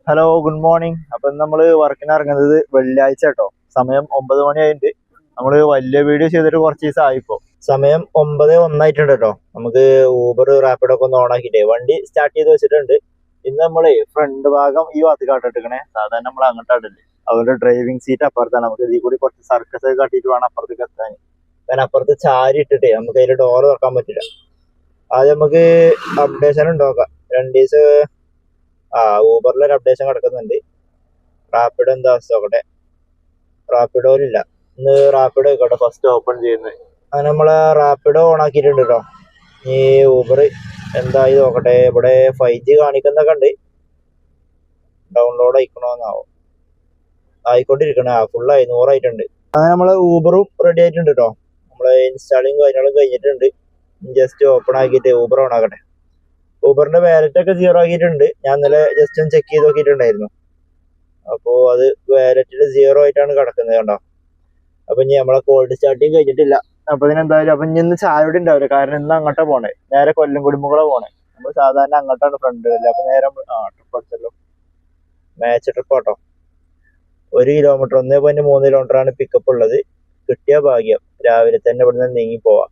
Hello, good morning. അപ്പം നമ്മൾ വർക്കിന് ഇറങ്ങുന്നത് വെള്ളിയാഴ്ച കേട്ടോ. സമയം 9 മണിയായിട്ട് നമ്മൾ വലിയ വീഡിയോ ചെയ്തിട്ട് കുറച്ച് ദിവസം ആയിപ്പോ. സമയം 9:01 കേട്ടോ. നമുക്ക് ഊബർ റാപ്പിഡോ ഒക്കെ ഒന്ന് ഓണാക്കിട്ടേ വണ്ടി സ്റ്റാർട്ട് ചെയ്ത് വെച്ചിട്ടുണ്ട്. ഇന്ന് നമ്മള് ഫ്രണ്ട് ഭാഗം ഈ ഭാഗത്ത് കാട്ടിട്ടിരിക്കണേ. സാധാരണ നമ്മൾ അങ്ങോട്ടാട്ടില്ലേ. അവരുടെ ഡ്രൈവിംഗ് സീറ്റ് അപ്പുറത്താണ്. നമുക്ക് ഇതിൽ കൂടി കുറച്ച് സർക്കസ് ഒക്കെ കാട്ടിയിട്ട് വേണം അപ്പുറത്തേക്ക് എത്താൻ. കാരണം അപ്പുറത്ത് ചാരി ഇട്ടിട്ടേ നമുക്ക് അതിന്റെ ഡോറ് തുറക്കാൻ പറ്റില്ല. ആദ്യം നമുക്ക് അപ്ഡേഷൻ ഉണ്ടോക്കാം. 2 ദിവസം ഊബറിൽ ഒരു അപ്ഡേഷൻ കിടക്കുന്നുണ്ട്. റാപ്പിഡോ എന്താ അവസ്ഥ നോക്കട്ടെ. റാപ്പിഡോയിലില്ല. ഇന്ന് റാപ്പിഡോ ആയിക്കോട്ടെ ഫസ്റ്റ് ഓപ്പൺ ചെയ്യുന്നത്. അങ്ങനെ നമ്മളെ റാപ്പിഡോ ഓൺ ആക്കിയിട്ടുണ്ട് കേട്ടോ. ഈ ഊബർ എന്തായി നോക്കട്ടെ. ഇവിടെ 5G കാണിക്കുന്നൊക്കെ ഉണ്ട്. ഡൗൺലോഡ് ആയിക്കണോന്നാവും. ആയിക്കൊണ്ടിരിക്കണേ. ഫുള്ളായി 100 ആയിട്ടുണ്ട്. അങ്ങനെ നമ്മളെ ഊബറും റെഡി ആയിട്ടുണ്ട് കേട്ടോ. നമ്മളെ ഇൻസ്റ്റാളിങ് കാര്യങ്ങളും കഴിഞ്ഞിട്ടുണ്ട്. ജസ്റ്റ് ഓപ്പൺ ആക്കിയിട്ട് ഊബർ ഓൺ ആക്കട്ടെ. ഊബറിന്റെ വാലറ്റ് ഒക്കെ 0 ആക്കിയിട്ടുണ്ട്. ഞാൻ ഇന്നലെ ജസ്റ്റ് ഒന്ന് ചെക്ക് ചെയ്ത് നോക്കിയിട്ടുണ്ടായിരുന്നു. അപ്പോൾ അത് വാലറ്റിൽ 0 ആയിട്ടാണ് കിടക്കുന്നത് കണ്ടോ. അപ്പൊ ഇനി നമ്മളെ കോൾഡ് സ്റ്റാർട്ടിങ് കഴിഞ്ഞിട്ടില്ല. അപ്പൊ ഇതിനെന്തായാലും അപ്പൊ ഇനി ഇന്ന് ചായയോടെ ഉണ്ടാവില്ല. കാരണം ഇന്ന് അങ്ങോട്ടാ പോണേ. നേരെ കൊല്ലം കുടുംബങ്ങളെ പോണേ. നമ്മൾ സാധാരണ അങ്ങോട്ടാണ് ഫ്രണ്ട്. അപ്പൊ നേരെ ട്രിപ്പ് അടിച്ചല്ലോ. മാച്ച് ട്രിപ്പ് ആട്ടോ. 1 കിലോമീറ്റർ 1.3 കിലോമീറ്റർ ആണ് പിക്കപ്പ് ഉള്ളത്. കിട്ടിയ ഭാഗ്യം. രാവിലെ തന്നെ ഇവിടുന്ന് നീങ്ങി പോവാം.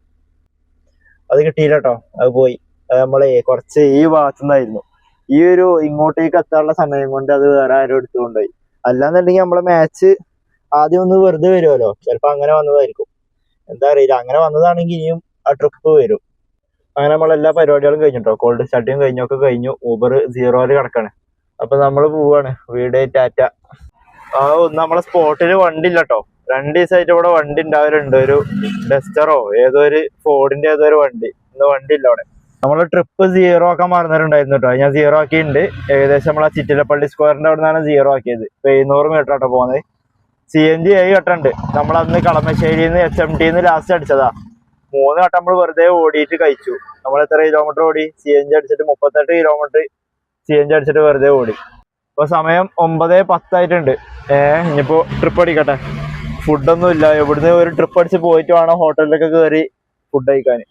അത് കിട്ടിയില്ല കേട്ടോ. അത് പോയി. നമ്മളെ കുറച്ച് ഈ ഭാഗത്തുനിന്നായിരുന്നു. ഈ ഒരു ഇങ്ങോട്ടേക്ക് എത്താനുള്ള സമയം കൊണ്ട് അത് വേറെ ആരും എടുത്തുകൊണ്ടുപോയി. അല്ലാന്നുണ്ടെങ്കിൽ നമ്മളെ മാച്ച് ആദ്യം ഒന്ന് വെറുതെ വരുമല്ലോ. ചിലപ്പോ അങ്ങനെ വന്നതായിരിക്കും. എന്താ അറിയില്ല. അങ്ങനെ വന്നതാണെങ്കിൽ ഇനിയും ആ ട്രിപ്പ് വരും. അങ്ങനെ നമ്മളെല്ലാ പരിപാടികളും കഴിഞ്ഞിട്ടോ. കോൾഡ് സ്റ്റാർട്ടിങ് കഴിഞ്ഞൊക്കെ കഴിഞ്ഞു. ഊബർ 0-ല് കിടക്കാണ്. അപ്പൊ നമ്മൾ പോവാണ്. വീട് ടാറ്റ. നമ്മളെ സ്പോട്ടില് വണ്ടി ഇല്ല കേട്ടോ. 2 ദിവസമായിട്ട് ഇവിടെ വണ്ടി ഉണ്ടാവലുണ്ട്. ഒരു ഡസ്റ്ററോ ഏതോ ഒരു ഫോർഡിന്റെ ഏതോ ഒരു വണ്ടി. ഇന്ന് വണ്ടി ഇല്ല അവിടെ. നമ്മള് ട്രിപ്പ് 0 ആക്കാൻ മറന്നിട്ടുണ്ടായിരുന്നു കേട്ടോ. ഞാൻ 0 ആക്കിയിട്ടുണ്ട്. ഏകദേശം നമ്മളെ ചിറ്റിലപ്പള്ളി സ്ക്വയറിന്റെ അവിടെ നിന്നാണ് 0 ആക്കിയത്. ഇപ്പൊ 700 മീറ്റർ ആട്ടോ പോകുന്നത്. CNG 7 ഘട്ടമുണ്ട്. നമ്മളന്ന് കളമശ്ശേരിന്ന് HMTന്ന് ലാസ്റ്റ് അടിച്ചതാ. 3 ഘട്ടം നമ്മൾ വെറുതെ ഓടിയിട്ട് കഴിച്ചു. നമ്മൾ എത്ര കിലോമീറ്റർ ഓടി? CNG അടിച്ചിട്ട് 38 കിലോമീറ്റർ CNG അടിച്ചിട്ട് വെറുതെ ഓടി. ഇപ്പൊ സമയം 9:10 ആയിട്ടുണ്ട്. ഇനിയിപ്പോ ട്രിപ്പ് അടിക്കട്ടെ. ഫുഡൊന്നും ഇല്ല. ഇവിടുന്ന് ഒരു ട്രിപ്പ് അടിച്ച് പോയിട്ട് വേണം ഹോട്ടലിലൊക്കെ കയറി ഫുഡ് കഴിക്കാൻ.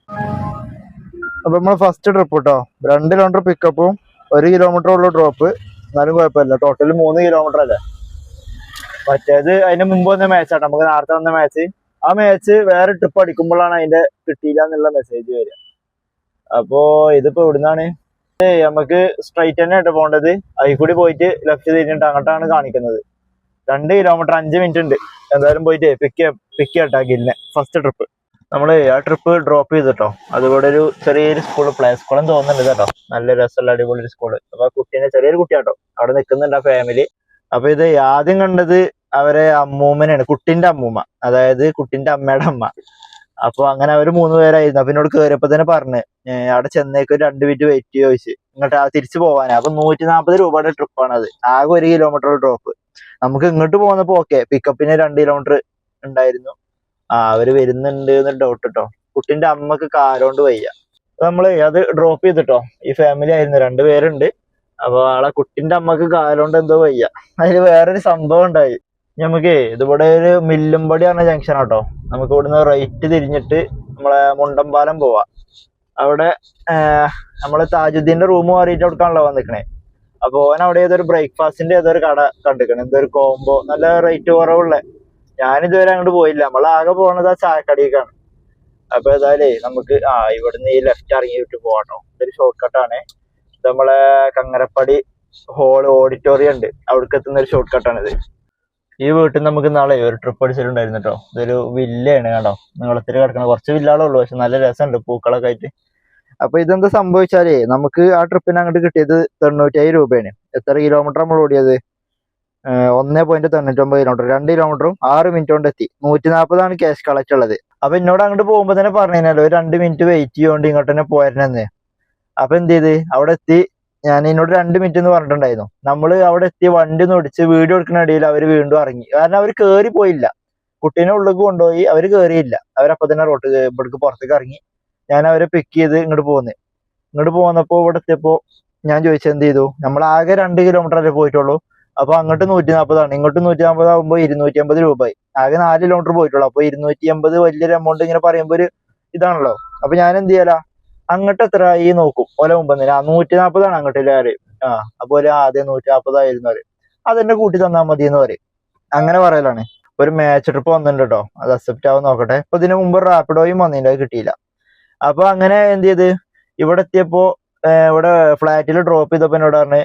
അപ്പൊ നമ്മള് ഫസ്റ്റ് ട്രിപ്പ് കേട്ടോ. 2 കിലോമീറ്റർ പിക്കപ്പും 1 കിലോമീറ്റർ ഉള്ള ഡ്രോപ്പ്. എന്നാലും കുഴപ്പമില്ല. ടോട്ടൽ 3 കിലോമീറ്റർ അല്ലേ. മറ്റേത് അതിന് മുമ്പ് വന്ന മാച്ചാട്ടോ. നമുക്ക് നേരത്തെ വന്ന മാച്ച്. ആ മാച്ച് വേറെ ട്രിപ്പ് അടിക്കുമ്പോഴാണ് അതിന്റെ കിട്ടിയില്ല എന്നുള്ള മെസ്സേജ് വരിക. അപ്പോ ഇതിപ്പോ ഇവിടുന്നാണ് നമുക്ക് സ്ട്രൈറ്റ് തന്നെ ആയിട്ട് പോകേണ്ടത്. അതിൽ കൂടി പോയിട്ട് ലെഫ്റ്റ് തിരിഞ്ഞിട്ട് അങ്ങോട്ടാണ് കാണിക്കുന്നത്. 2 കിലോമീറ്റർ 5 മിനിറ്റ് ഉണ്ട്. എന്തായാലും പോയിട്ട് പിക്ക് ചെയ്യട്ടാ ഗില്ലിനെ. ഫസ്റ്റ് ട്രിപ്പ് നമ്മള് ആ ട്രിപ്പ് ഡ്രോപ്പ് ചെയ്തിട്ടോ. അതുകൂടെ ഒരു ചെറിയൊരു സ്കൂള്, പ്ലേ സ്കൂളെന്ന് തോന്നുന്നുണ്ട് കേട്ടോ. നല്ല രസമുള്ള അടിപൊളി ഒരു സ്കൂള്. അപ്പൊ കുട്ടീനെ ചെറിയൊരു കുട്ടിയാട്ടോ അവിടെ നിൽക്കുന്നുണ്ട് ആ ഫാമിലി. അപ്പൊ ഇത് ആദ്യം കണ്ടത് അവരെ അമ്മൂമ്മനാണ്. കുട്ടിന്റെ അമ്മൂമ്മ, അതായത് കുട്ടിന്റെ അമ്മയുടെ അമ്മ. അപ്പൊ അങ്ങനെ അവര് 3 പേരായിരുന്നു. അപ്പൊ എന്നോട് കയറിയപ്പോ തന്നെ പറഞ്ഞ് അവിടെ ചെന്നേക്ക് 2 മിനിറ്റ് വെയിറ്റ് ചോദിച്ച് ഇങ്ങോട്ട് തിരിച്ചു പോകാനാ. അപ്പൊ 140 രൂപയുടെ ട്രിപ്പാണ് അത്. ആകെ 1 കിലോമീറ്റർ ഡ്രോപ്പ്. നമുക്ക് ഇങ്ങോട്ട് പോകുന്നപ്പോ ഓക്കെ, പിക്കപ്പിന് 2 കിലോമീറ്റർ ഉണ്ടായിരുന്നു. അവര് വരുന്നുണ്ട് എന്നൊരു ഡൗട്ട് കേട്ടോ. കുട്ടിന്റെ അമ്മക്ക് കാലോണ്ട് വയ്യ. നമ്മള് അത് ഡ്രോപ്പ് ചെയ്തിട്ടോ. ഈ ഫാമിലി ആയിരുന്നു, 2 പേരുണ്ട്. അപ്പൊ ആളെ കുട്ടിന്റെ അമ്മക്ക് കാലോണ്ട് എന്തോ വയ്യ. അതിന് വേറൊരു സംഭവം ഉണ്ടായി. നമുക്ക് ഇതിവിടെ ഒരു മില്ലുംപടി പറഞ്ഞ ജംഗ്ഷൻ ആട്ടോ. നമുക്ക് ഇവിടുന്ന് റൈറ്റ് തിരിഞ്ഞിട്ട് നമ്മളെ മുണ്ടമ്പാലം പോവാ. അവിടെ നമ്മള് താജുദ്ദീന്റെ റൂം മാറിയിട്ട് അവിടേക്കാണല്ലോ വന്നിക്കണേ. അപ്പൊ ഓൻ അവിടെ ഏതൊരു ബ്രേക്ക്ഫാസ്റ്റിന്റെ ഏതൊരു കട കണ്ടിക്കണേ. എന്തൊരു കോംബോ, നല്ല റേറ്റ് കുറവുള്ള. ഞാനിതുവരെ അങ്ങോട്ട് പോയില്ല. നമ്മളാകെ പോണത് ആ ചായക്കടിക്കാണ്. അപ്പൊ ഏതായാലേ നമുക്ക് ഇവിടുന്ന് ഈ ലെഫ്റ്റ് ഇറങ്ങിയിട്ട് പോവാട്ടോ. ഇതൊരു ഷോർട്ട് കട്ടാണ്. ഇത് നമ്മളെ കങ്ങരപ്പടി ഹോൾ ഓഡിറ്റോറിയം ഉണ്ട്, അവിടേക്ക് എത്തുന്ന ഒരു ഷോർട്ട് കട്ടാണിത്. ഈ വീട്ടിൽ നിന്ന് നമുക്ക് നാളെ ഒരു ട്രിപ്പ് അടിച്ചിട്ടുണ്ടായിരുന്നു കേട്ടോ. ഇതൊരു വില്ലയാണ് കേട്ടോ. നീളത്തിൽ കിടക്കണം. കുറച്ച് വില്ലാളേ ഉള്ളൂ, പക്ഷെ നല്ല രസമുണ്ട് പൂക്കളൊക്കെ ആയിട്ട്. അപ്പൊ ഇതെന്താ സംഭവിച്ചാലേ നമുക്ക് ആ ട്രിപ്പിന് അങ്ങോട്ട് കിട്ടിയത് 97 രൂപയാണ്. എത്ര കിലോമീറ്റർ നമ്മൾ ഓടിയത്? 1.99 കിലോമീറ്റർ. 2 കിലോമീറ്ററും 6 മിനിറ്റ് കൊണ്ട് എത്തി. 140 ക്യാഷ് കളക്ട് ഉള്ളത്. അപ്പൊ എന്നോട് അങ്ങോട്ട് പോകുമ്പോ തന്നെ പറഞ്ഞല്ലോ ഒരു 2 മിനിറ്റ് വെയിറ്റ് ചെയ്യോണ്ട് ഇങ്ങോട്ട് തന്നെ പോയിരുന്നെന്ന്. അപ്പൊ എന്ത് ചെയ്ത് അവിടെ എത്തി. ഞാൻ എന്നോട് 2 മിനിറ്റ് എന്ന് പറഞ്ഞിട്ടുണ്ടായിരുന്നു. നമ്മള് അവിടെ എത്തി വണ്ടി ഒന്ന് ഓടിച്ച് വീഡിയോ എടുക്കുന്ന ഇടയിൽ അവര് വീണ്ടും ഇറങ്ങി. കാരണം അവര് കേറി പോയില്ല. കുട്ടീനെ ഉള്ളിലേക്ക് കൊണ്ടുപോയി. അവര് കേറിയില്ല. അവരപ്പൊ തന്നെ ഇവിടേക്ക് പുറത്തേക്ക് ഇറങ്ങി. ഞാൻ അവരെ പിക്ക് ചെയ്ത് ഇങ്ങോട്ട് പോന്നപ്പോ ഇവിടെ എത്തിയപ്പോ ഞാൻ ചോദിച്ചത് എന്ത് ചെയ്തു. നമ്മൾ ആകെ 2 കിലോമീറ്റർ അല്ലേ പോയിട്ടുള്ളൂ. അപ്പൊ അങ്ങോട്ട് 140, ഇങ്ങോട്ട് 140 ആകുമ്പോ 250 രൂപയായി. ആകെ 4 കിലോമീറ്റർ പോയിട്ടുള്ളൂ. അപ്പൊ 250 വലിയൊരു എമൗണ്ട് ഇങ്ങനെ പറയുമ്പോ ഒരു ഇതാണല്ലോ. അപ്പൊ ഞാൻ എന്ത് ചെയ്യാലാ, അങ്ങോട്ട് എത്ര ഈ നോക്കും ഓല മുമ്പ് 140 അങ്ങോട്ടില്ല. അപ്പൊ ഒരു ആദ്യം 140 പറയും, അതെന്നെ കൂട്ടി തന്നാൽ മതി എന്ന് പറയും. അങ്ങനെ പറയലാണ്. ഒരു മാച്ച് ട്രിപ്പ് വന്നിട്ടുണ്ട് കേട്ടോ, അത് അക്സെപ്റ്റ് ആവും നോക്കട്ടെ. ഇപ്പൊ ഇതിനു മുമ്പ് റാപ്പിഡോയും വന്നില്ല, അത് കിട്ടിയില്ല. അപ്പൊ അങ്ങനെ എന്ത് ചെയ്ത് ഇവിടെ എത്തിയപ്പോ ഇവിടെ ഫ്ലാറ്റിൽ ഡ്രോപ്പ് ചെയ്തപ്പോ എന്നോട് പറഞ്ഞ്,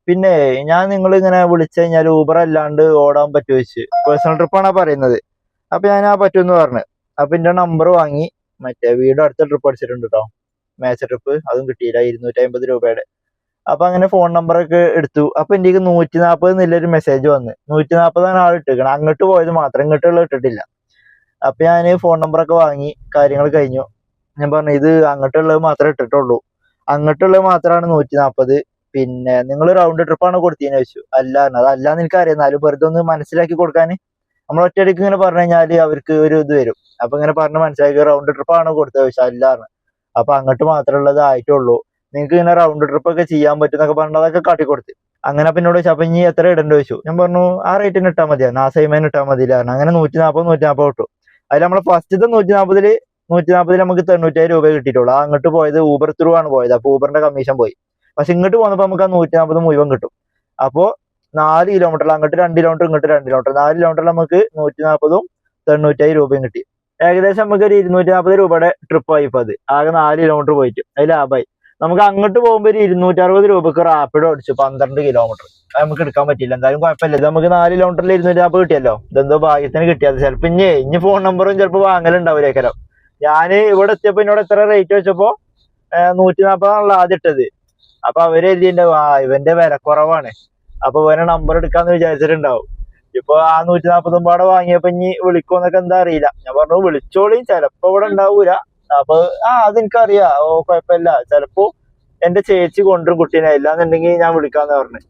പിന്നെ ഞാൻ നിങ്ങൾ ഇങ്ങനെ വിളിച്ചു കഴിഞ്ഞാൽ ഊബർ അല്ലാണ്ട് ഓടാൻ പറ്റുമോ ചോദിച്ചു. പേഴ്സണൽ ട്രിപ്പാണ് പറയുന്നത്. അപ്പൊ ഞാൻ പറ്റുമെന്ന് പറഞ്ഞു. അപ്പൊ എന്റെ നമ്പർ വാങ്ങി മറ്റേ വീട് അടുത്ത ട്രിപ്പ് അടിച്ചിട്ടുണ്ട് കേട്ടോ, മാച്ച് ട്രിപ്പ്. അതും കിട്ടിയില്ല, 250 രൂപയുടെ. അപ്പൊ അങ്ങനെ ഫോൺ നമ്പറൊക്കെ എടുത്തു. അപ്പൊ എനിക്ക് 140 എന്നുള്ളൊരു മെസ്സേജ് വന്ന്. 140 ആൾ ഇട്ടിരിക്കണം, അങ്ങോട്ട് പോയത് മാത്രം, ഇങ്ങോട്ടുള്ള ഇട്ടിട്ടില്ല. അപ്പൊ ഞാൻ ഫോൺ നമ്പറൊക്കെ വാങ്ങി, കാര്യങ്ങൾ കഴിഞ്ഞു. ഞാൻ പറഞ്ഞു ഇത് അങ്ങോട്ടുള്ളത് മാത്രമേ ഇട്ടിട്ടുള്ളൂ, അങ്ങോട്ടുള്ളത് മാത്രമാണ് 140. പിന്നെ നിങ്ങൾ റൗണ്ട് ട്രിപ്പാണ് കൊടുത്തീന്ന് ചോദിച്ചു. അല്ല, അതല്ലാന്ന് എനിക്ക് അറിയാം, എന്നാലും വെറുതെ ഒന്ന് മനസ്സിലാക്കി കൊടുക്കാൻ നമ്മൾ ഒറ്റയടിക്ക് ഇങ്ങനെ പറഞ്ഞു കഴിഞ്ഞാല് അവർക്ക് ഒരു ഇത് വരും. അപ്പൊ ഇങ്ങനെ പറഞ്ഞ് മനസ്സിലാക്കി റൗണ്ട് ട്രിപ്പാണ് കൊടുത്തത് ചോദിച്ചു. അല്ലാന്ന്. അപ്പൊ അങ്ങോട്ട് മാത്രമുള്ളത് ആയിട്ടുള്ളൂ, നിങ്ങൾക്ക് ഇങ്ങനെ റൗണ്ട് ട്രിപ്പ് ഒക്കെ ചെയ്യാൻ പറ്റും എന്നൊക്കെ പറഞ്ഞത്, അതൊക്കെ കാട്ടിക്കൊടുത്ത്. അങ്ങനെ പിന്നെ ചോദിച്ചു, അപ്പൊ ഇനി എത്ര ഇടേണ്ട ചോദിച്ചു. ഞാൻ പറഞ്ഞു ആ റേറ്റിന് ഇട്ടാൽ മതിയാണ്, ആ സെയിമേന് ഇട്ടാൽ മതി കാരണം. അങ്ങനെ 140 ഇട്ടു. അതിൽ നമ്മളെ ഫസ്റ്റത്തെ 140 നമുക്ക് 97 രൂപ കിട്ടിയിട്ടുള്ളൂ. അങ്ങോട്ട് പോയത് ഊബർ ത്രൂ ആണ് പോയത്, അപ്പൊ ഊബറിന്റെ കമ്മീഷൻ പോയി. പക്ഷെ ഇങ്ങോട്ട് പോകുന്നപ്പോ നമുക്ക് ആ 140 മുഴുവൻ കിട്ടും. അപ്പോ 4 കിലോമീറ്റർ, അങ്ങോട്ട് 2 കിലോമീറ്റർ, ഇങ്ങോട്ട് 2 കിലോമീറ്റർ, 4 കിലോമീറ്ററിൽ നമുക്ക് 140 97 രൂപയും കിട്ടി. ഏകദേശം നമുക്ക് ഒരു 240 രൂപയുടെ ട്രിപ്പ് ആയി. ഇപ്പൊ അത് ആകെ 4 കിലോമീറ്റർ പോയിട്ട് അത് ലാഭമായി. നമുക്ക് അങ്ങോട്ട് പോകുമ്പോൾ ഒരു 260 രൂപക്ക് റാപ്പിഡോ അടിച്ചു 12 കിലോമീറ്റർ. അത് നമുക്ക് എടുക്കാൻ പറ്റില്ല, എന്തായാലും കുഴപ്പമില്ല. നമുക്ക് 4 കിലോമീറ്ററിൽ 240 കിട്ടിയല്ലോ, ഇതെന്തോ ഭാഗ്യത്തിന് കിട്ടിയത്. ചിലപ്പോ ഇനി ഫോൺ നമ്പറും ചിലപ്പോ വാങ്ങലുണ്ടാവില്ലേക്കരം. ഞാൻ ഇവിടെ എത്തിയപ്പോ എന്നോട് എത്ര റേറ്റ് വെച്ചപ്പോ 140 ആദ്യം ഇട്ടത്. അപ്പൊ അവര് എഴുതിന്റെ ഇവന്റെ വില കുറവാണ്, അപ്പൊ ഇവനെ നമ്പർ എടുക്കാന്ന് വിചാരിച്ചിട്ടുണ്ടാവും. ഇപ്പൊ ആ 140 പാടെ വാങ്ങിയപ്പോ ഇനി വിളിക്കോന്നൊക്കെ എന്താ അറിയില്ല. ഞാൻ പറഞ്ഞു വിളിച്ചോളി, ചിലപ്പോ ഇവിടെ ഉണ്ടാവൂല. അപ്പൊ അതെനിക്കറിയാം, കുഴപ്പമില്ല, ചിലപ്പോ എന്റെ ചേച്ചി കൊണ്ടുവരും കുട്ടീനെ, ഇല്ലാന്നുണ്ടെങ്കിൽ ഞാൻ വിളിക്കാന്ന് പറഞ്ഞു.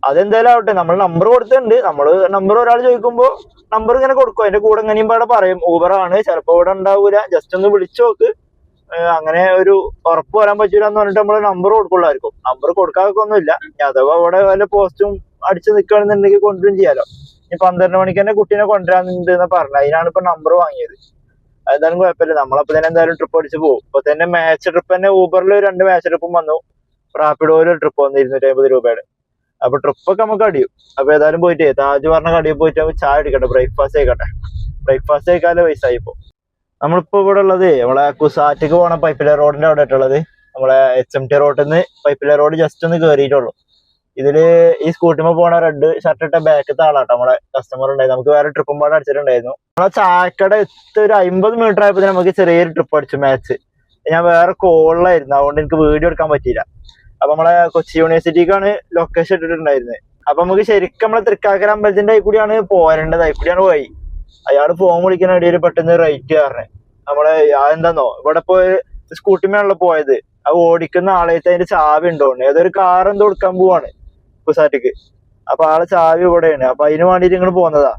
അതെന്തായാലും ആവട്ടെ, നമ്മൾ നമ്പർ കൊടുത്തിട്ടുണ്ട്. നമ്മള് നമ്പർ ഒരാൾ ചോദിക്കുമ്പോ നമ്പർ ഇങ്ങനെ കൊടുക്കും, അതിന്റെ കൂടെ എങ്ങനെയും പാടെ പറയും ഊബറാണ്, ചിലപ്പോ ഇവിടെ ഉണ്ടാവൂല, ജസ്റ്റ് ഒന്ന് വിളിച്ചു നോക്ക്, അങ്ങനെ ഒരു ഉറപ്പ് വരാൻ പറ്റൂല എന്ന് പറഞ്ഞിട്ട് നമ്മള് നമ്പർ കൊടുക്കുള്ളായിരിക്കും. നമ്പർ കൊടുക്കാതൊക്കെ ഒന്നുമില്ല, അഥവാ അവിടെ വല്ല പോസ്റ്റും അടിച്ചു നിൽക്കുകയാണെന്നുണ്ടെങ്കിൽ കൊണ്ടുവരും ചെയ്യാലോ. ഈ 12 മണിക്ക് തന്നെ കുട്ടീനെ കൊണ്ടുവരാനുണ്ട് എന്ന് പറഞ്ഞു, അതിനാണ് ഇപ്പൊ നമ്പർ വാങ്ങിയത്. എന്തായാലും കുഴപ്പമില്ല, നമ്മളപ്പോ തന്നെ എന്തായാലും ട്രിപ്പ് അടിച്ച് പോകും. ഇപ്പൊ തന്നെ മാച്ച് ട്രിപ്പ് തന്നെ ഊബറിൽ 2 മാച്ച് ട്രിപ്പും വന്നു, റാപ്പിഡോയിൽ ഒരു ട്രിപ്പ് വന്നു 250 രൂപയുടെ. അപ്പൊ ട്രിപ്പൊക്കെ നമുക്ക് അടിയും. അപ്പൊ ഏതായാലും പോയിട്ട് താജ് പറഞ്ഞ കടയിൽ പോയിട്ട് ചായ അടിക്കട്ടെ, ബ്രേക്ക്ഫാസ്റ്റ് കഴിക്കട്ടെ. ബ്രേക്ക്ഫാസ്റ്റ് കഴിക്കാതെ പൈസ ആയിപ്പോ. നമ്മളിപ്പോ ഇവിടെ ഉള്ളത് നമ്മളെ കുസാറ്റിക്ക് പോണ പൈപ്പില റോഡിന്റെ അവിടെ ആയിട്ടുള്ളത്. നമ്മളെ HMT റോഡിൽ നിന്ന് പൈപ്പില റോഡ് ജസ്റ്റ് ഒന്ന് കയറിയിട്ടുള്ളൂ. ഇതില് ഈ സ്കൂട്ടിമ പോണ റെഡ് ഷർട്ട് ഇട്ട ബാക്കത്തെ ആളാട്ടോ നമ്മളെ കസ്റ്റമർ ഉണ്ടായിരുന്നു. നമുക്ക് വേറെ ട്രിപ്പും പാടെ അടിച്ചിട്ടുണ്ടായിരുന്നു. നമ്മളെ ചായക്കട ഒരു 50 മീറ്റർ ആയപ്പോ നമുക്ക് ചെറിയൊരു ട്രിപ്പ് അടിച്ചു മാച്ച്. ഞാൻ വേറെ കോളിലായിരുന്നു, അതുകൊണ്ട് എനിക്ക് വീഡിയോ എടുക്കാൻ പറ്റിയില്ല. അപ്പൊ നമ്മളെ കൊച്ചി യൂണിവേഴ്സിറ്റിക്കാണ് ലൊക്കേഷൻ ഇട്ടിട്ടുണ്ടായിരുന്നത്. അപ്പൊ നമുക്ക് ശരിക്കും നമ്മളെ തൃക്കാക്കര അമ്പലത്തിന്റെ ആയി കൂടിയാണ് പോരേണ്ടത്, ആയി കൂടിയാണ് പോയി. അയാള് ഫോൺ വിളിക്കുന്ന ഇടയിൽ പെട്ടെന്ന് റൈറ്റ് കാരണം നമ്മളെ എന്താന്നോ ഇവിടെ പോയി സ്കൂട്ടിമേണല്ലോ പോയത്. അത് ഓടിക്കുന്ന ആളേത്ത് അതിന്റെ ചാവി ഉണ്ടോണ്ട്, ഏതൊരു കാർ എന്തോ കൊടുക്കാൻ പോവാണ് കുസാറ്റിക്ക്. അപ്പൊ ആളെ ചാവി ഇവിടെയാണ്. അപ്പൊ അതിന് വേണ്ടിട്ട് ഇങ്ങോട്ട് പോകുന്നതാ.